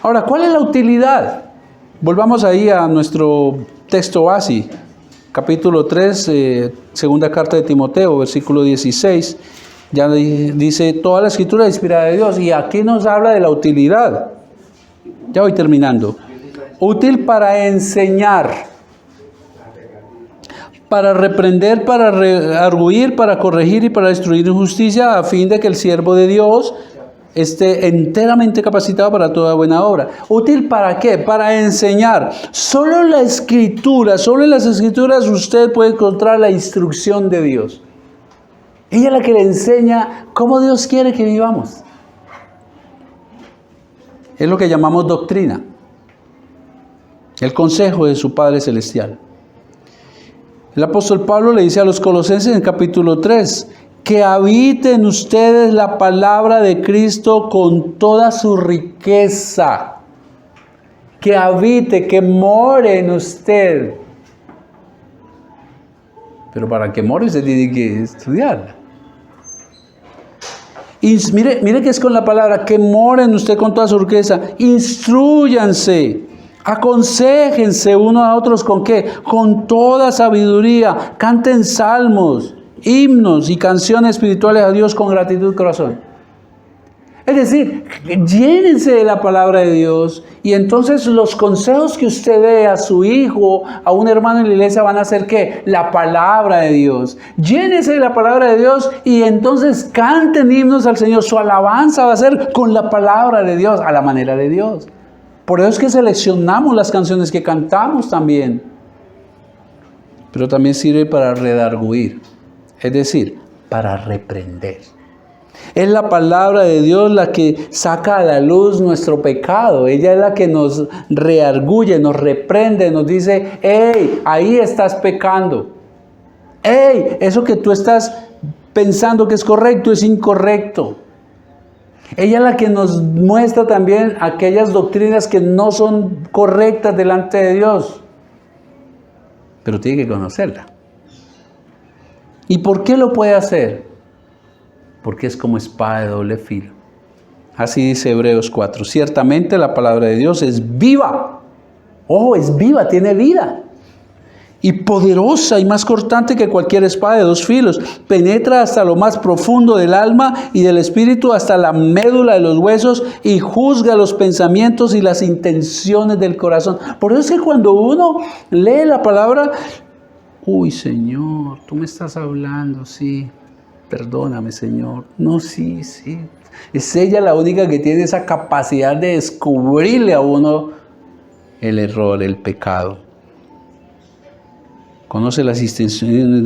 Ahora, ¿cuál es la utilidad? Volvamos ahí a nuestro texto base, capítulo 3, segunda carta de Timoteo, versículo 16. Ya dice, toda la escritura es inspirada de Dios, y aquí nos habla de la utilidad. Ya voy terminando. Útil para enseñar, para reprender, para redarguir, para corregir y para destruir injusticia, a fin de que el siervo de Dios esté enteramente capacitado para toda buena obra. ¿Útil para qué? Para enseñar. Solo en las escrituras usted puede encontrar la instrucción de Dios. Ella es la que le enseña cómo Dios quiere que vivamos. Es lo que llamamos doctrina. El consejo de su Padre Celestial. El apóstol Pablo le dice a los Colosenses en capítulo 3, que habite en ustedes la palabra de Cristo con toda su riqueza. Que habite, que more en usted. Pero para que more usted tiene que estudiarla. Y mire que es con la palabra, que more en usted con toda su riqueza. Instrúyanse. Aconséjense unos a otros ¿con qué? Con toda sabiduría. Canten salmos, himnos y canciones espirituales a Dios con gratitud de corazón. Es decir, llénense de la palabra de Dios, y entonces los consejos que usted dé a su hijo, a un hermano en la iglesia, van a ser ¿qué? La palabra de Dios. Llénense de la palabra de Dios y entonces canten himnos al Señor. Su alabanza va a ser con la palabra de Dios, a la manera de Dios. Por eso es que seleccionamos las canciones que cantamos también. Pero también sirve para redarguir, es decir, para reprender. Es la palabra de Dios la que saca a la luz nuestro pecado. Ella es la que nos redarguye, nos reprende, nos dice, hey, ahí estás pecando. Hey, eso que tú estás pensando que es correcto es incorrecto. Ella es la que nos muestra también aquellas doctrinas que no son correctas delante de Dios. Pero tiene que conocerla. ¿Y por qué lo puede hacer? Porque es como espada de doble filo. Así dice Hebreos 4. Ciertamente la palabra de Dios es viva. Ojo, es viva, tiene vida. Y poderosa y más cortante que cualquier espada de dos filos. Penetra hasta lo más profundo del alma y del espíritu, hasta la médula de los huesos, y juzga los pensamientos y las intenciones del corazón. Por eso es que cuando uno lee la palabra, uy, Señor, tú me estás hablando, sí. Perdóname, Señor. No, sí. Es ella la única que tiene esa capacidad de descubrirle a uno el error, el pecado. Conoce las intenciones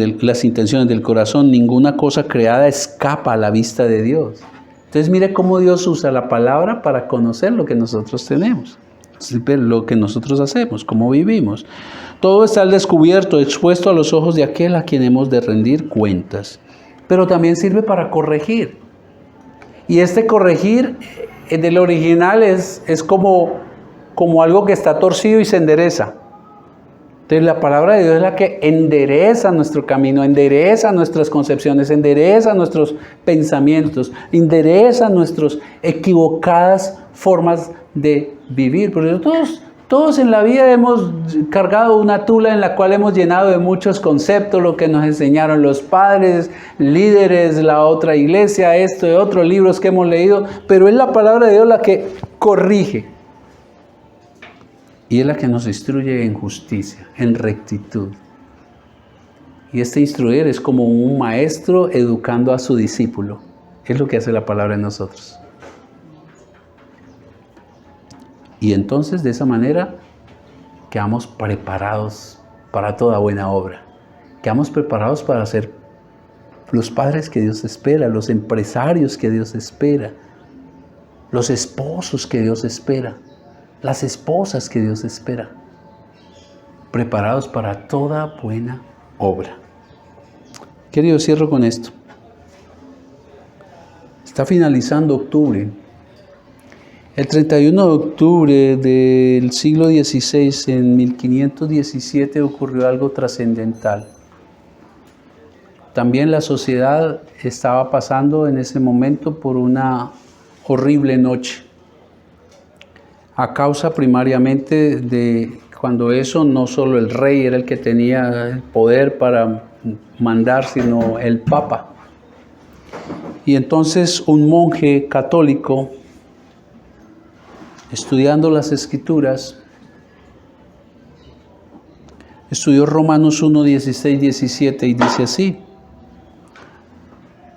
del corazón. Ninguna cosa creada escapa a la vista de Dios. Entonces mire cómo Dios usa la palabra para conocer lo que nosotros tenemos, lo que nosotros hacemos, cómo vivimos. Todo está al descubierto, expuesto a los ojos de aquel a quien hemos de rendir cuentas. Pero también sirve para corregir. Y este corregir del original es como algo que está torcido y se endereza. Entonces la palabra de Dios es la que endereza nuestro camino, endereza nuestras concepciones, endereza nuestros pensamientos, endereza nuestras equivocadas formas de vivir. Por eso todos en la vida hemos cargado una tula en la cual hemos llenado de muchos conceptos, lo que nos enseñaron los padres, líderes, la otra iglesia, esto y otros libros que hemos leído, pero es la palabra de Dios la que corrige. Y es la que nos instruye en justicia, en rectitud. Y este instruir es como un maestro educando a su discípulo. Es lo que hace la palabra en nosotros. Y entonces de esa manera quedamos preparados para toda buena obra. Quedamos preparados para ser los padres que Dios espera, los empresarios que Dios espera, los esposos que Dios espera, las esposas que Dios espera, preparados para toda buena obra. Querido, cierro con esto. Está finalizando octubre. El 31 de octubre del siglo XVI, en 1517, ocurrió algo trascendental. También la sociedad estaba pasando en ese momento por una horrible noche, a causa primariamente de cuando eso no solo el rey era el que tenía el poder para mandar, sino el papa. Y entonces un monje católico, estudiando las Escrituras, estudió Romanos 1, 16, 17 y dice así: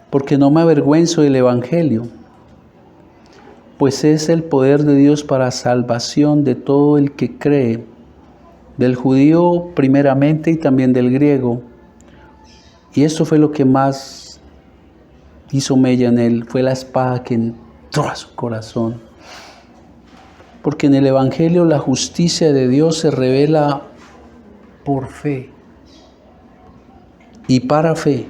porque no me avergüenzo del Evangelio, pues es el poder de Dios para salvación de todo el que cree, del judío primeramente y también del griego. Y esto fue lo que más hizo mella en él, fue la espada que entró a su corazón. Porque en el Evangelio la justicia de Dios se revela por fe y para fe,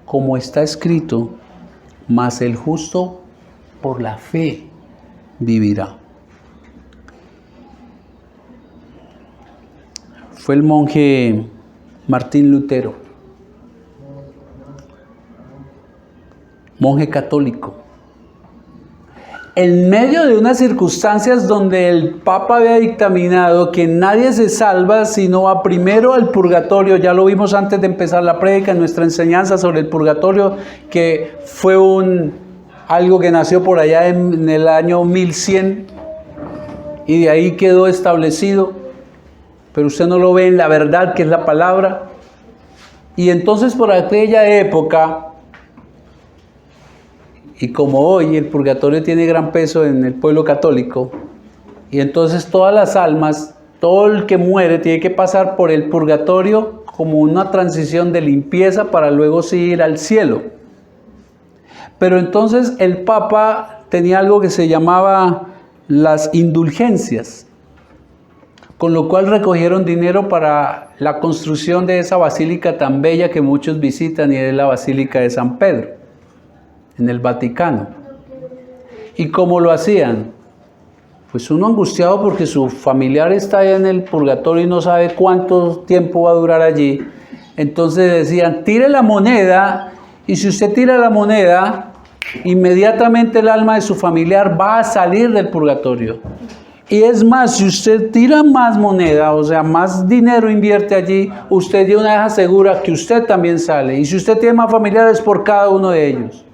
como está escrito, mas el justo por la fe vivirá. Fue el monje Martín Lutero, monje católico, en medio de unas circunstancias donde el Papa había dictaminado que nadie se salva sino va primero al purgatorio. Ya lo vimos antes de empezar la prédica en nuestra enseñanza sobre el purgatorio, que fue algo que nació por allá en el año 1100 y de ahí quedó establecido, pero usted no lo ve en la verdad que es la palabra. Y entonces por aquella época, y como hoy el purgatorio tiene gran peso en el pueblo católico, y entonces todas las almas, todo el que muere tiene que pasar por el purgatorio como una transición de limpieza para luego sí ir al cielo. Pero entonces el Papa tenía algo que se llamaba las indulgencias, con lo cual recogieron dinero para la construcción de esa basílica tan bella que muchos visitan, y es la Basílica de San Pedro, en el Vaticano. ¿Y cómo lo hacían? Pues uno angustiado porque su familiar está allá en el purgatorio y no sabe cuánto tiempo va a durar allí. Entonces decían, tire la moneda, y si usted tira la moneda, inmediatamente el alma de su familiar va a salir del purgatorio. Y es más, si usted tira más moneda, o sea, más dinero invierte allí, usted de una vez asegura que usted también sale. Y si usted tiene más familiares, por cada uno de ellos.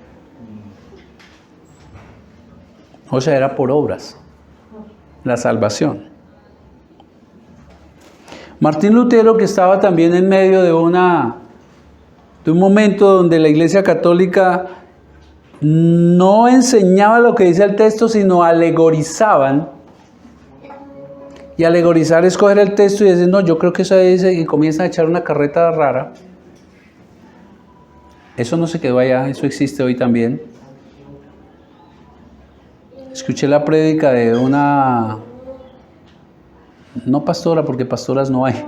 O sea, era por obras la salvación. Martín Lutero, que estaba también en medio de un momento donde la Iglesia Católica no enseñaba lo que dice el texto, sino alegorizaban. Y alegorizar es coger el texto y decir, no, yo creo que eso dice, y comienzan a echar una carreta rara. Eso no se quedó allá, eso existe hoy también. Escuché la prédica de una, no pastora, porque pastoras no hay.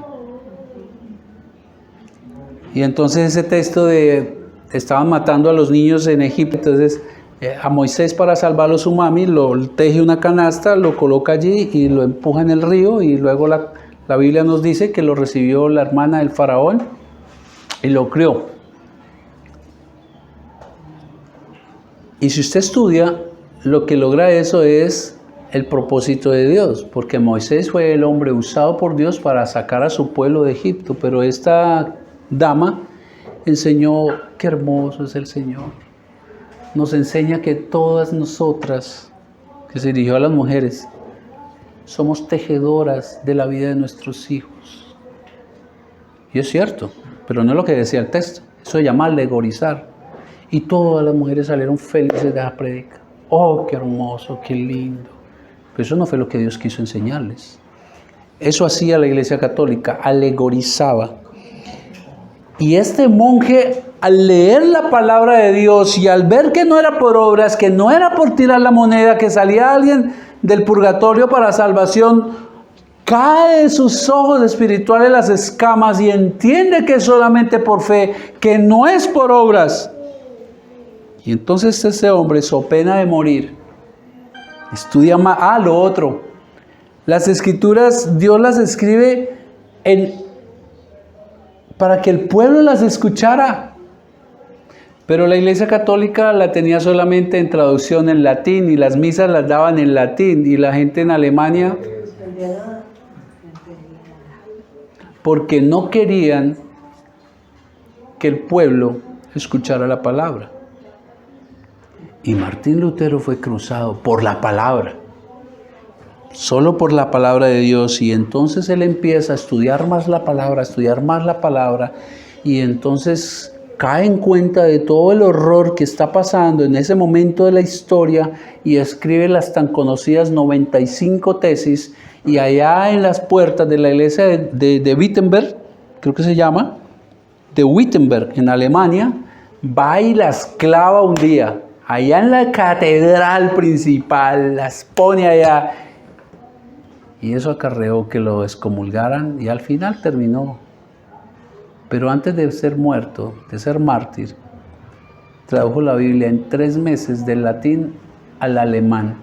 Y entonces ese texto de, estaban matando a los niños en Egipto, entonces a Moisés, para salvarlo, su mami lo teje una canasta, lo coloca allí y lo empuja en el río, y luego la Biblia nos dice que lo recibió la hermana del faraón y lo crió. Y si usted estudia, lo que logra eso es el propósito de Dios, porque Moisés fue el hombre usado por Dios para sacar a su pueblo de Egipto, pero esta dama enseñó qué hermoso es el Señor. Nos enseña que todas nosotras, que se dirigió a las mujeres, somos tejedoras de la vida de nuestros hijos. Y es cierto, pero no es lo que decía el texto, eso se llama alegorizar. Y todas las mujeres salieron felices de la prédica. Oh, qué hermoso, qué lindo. Pero eso no fue lo que Dios quiso enseñarles. Eso hacía la Iglesia Católica, alegorizaba. Y este monje, al leer la palabra de Dios y al ver que no era por obras, que no era por tirar la moneda, que salía alguien del purgatorio para salvación, cae de sus ojos espirituales las escamas y entiende que es solamente por fe, que no es por obras. Y entonces ese hombre, so pena de morir, estudia más. Lo otro. Las escrituras, Dios las escribe para que el pueblo las escuchara. Pero la Iglesia Católica la tenía solamente en traducción en latín y las misas las daban en latín y la gente en Alemania, porque no querían que el pueblo escuchara la palabra. Y Martín Lutero fue cruzado por la palabra, solo por la palabra de Dios, y entonces él empieza a estudiar más la palabra, y entonces cae en cuenta de todo el horror que está pasando en ese momento de la historia y escribe las tan conocidas 95 tesis, y allá en las puertas de la iglesia de Wittenberg, creo que se llama, de Wittenberg en Alemania, va y las clava un día, allá en la catedral principal, las pone allá, y eso acarreó que lo excomulgaran y al final terminó. Pero antes de ser muerto, de ser mártir, tradujo la Biblia en 3 meses del latín al alemán.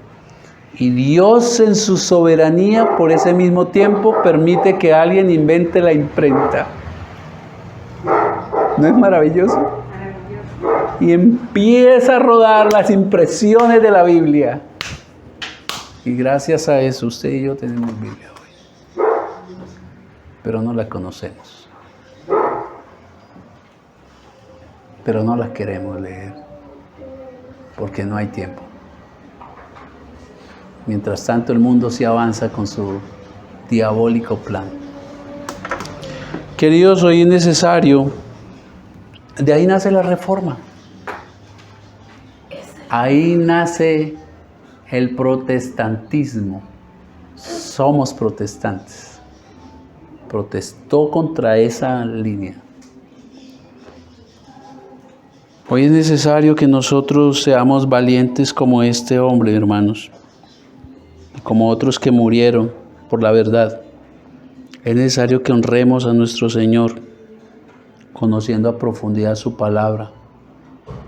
Y Dios en su soberanía, por ese mismo tiempo, permite que alguien invente la imprenta. ¿No es maravilloso? Y empieza a rodar las impresiones de la Biblia. Y gracias a eso, usted y yo tenemos Biblia hoy. Pero no la conocemos. Pero no la queremos leer. Porque no hay tiempo. Mientras tanto, el mundo se avanza con su diabólico plan. Queridos, hoy es necesario. De ahí nace la reforma. Ahí nace el protestantismo. Somos protestantes. Protestó contra esa línea. Hoy es necesario que nosotros seamos valientes como este hombre, hermanos, como otros que murieron por la verdad. Es necesario que honremos a nuestro Señor, conociendo a profundidad su palabra,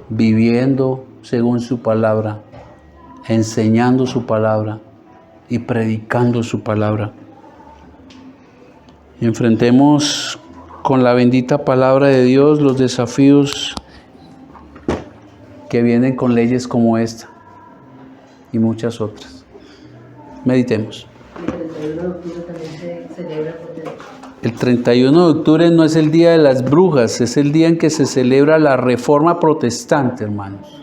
viviendo según su palabra, enseñando su palabra y predicando su palabra. Enfrentemos con la bendita palabra de Dios los desafíos que vienen con leyes como esta y muchas otras. Meditemos. El 31 de octubre también se celebra porque El 31 de octubre no es el día de las brujas, es el día en que se celebra la Reforma Protestante, hermanos.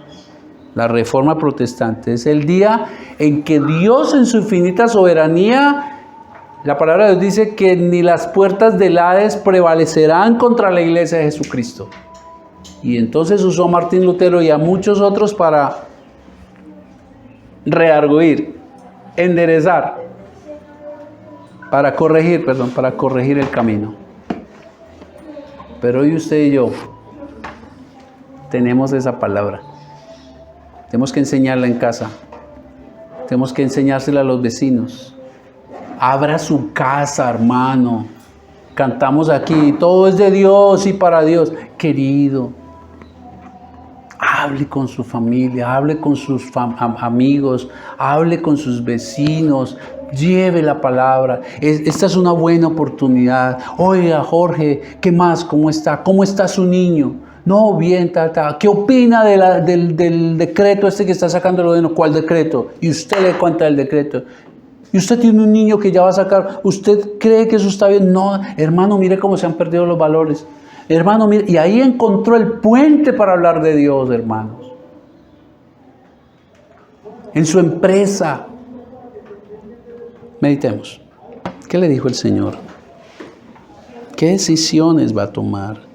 La Reforma Protestante es el día en que Dios en su infinita soberanía, la palabra de Dios dice que ni las puertas del Hades prevalecerán contra la iglesia de Jesucristo. Y entonces usó a Martín Lutero y a muchos otros para rearguir, enderezar, para corregir el camino. Pero hoy usted y yo tenemos esa palabra. Tenemos que enseñarla en casa. Tenemos que enseñársela a los vecinos. Abra su casa, hermano. Cantamos aquí, todo es de Dios y para Dios. Querido, hable con su familia, hable con sus amigos, hable con sus vecinos, lleve la palabra. Esta es una buena oportunidad. Oiga, Jorge, ¿qué más? ¿Cómo está? ¿Cómo está su niño? No, bien, ¿Qué opina del decreto este que está sacando el gobierno? ¿Cuál decreto? Y usted le cuenta el decreto. Y usted tiene un niño que ya va a sacar. ¿Usted cree que eso está bien? No, hermano, mire cómo se han perdido los valores. Hermano, mire, y ahí encontró el puente para hablar de Dios, hermanos. En su empresa. Meditemos. ¿Qué le dijo el Señor? ¿Qué decisiones va a tomar?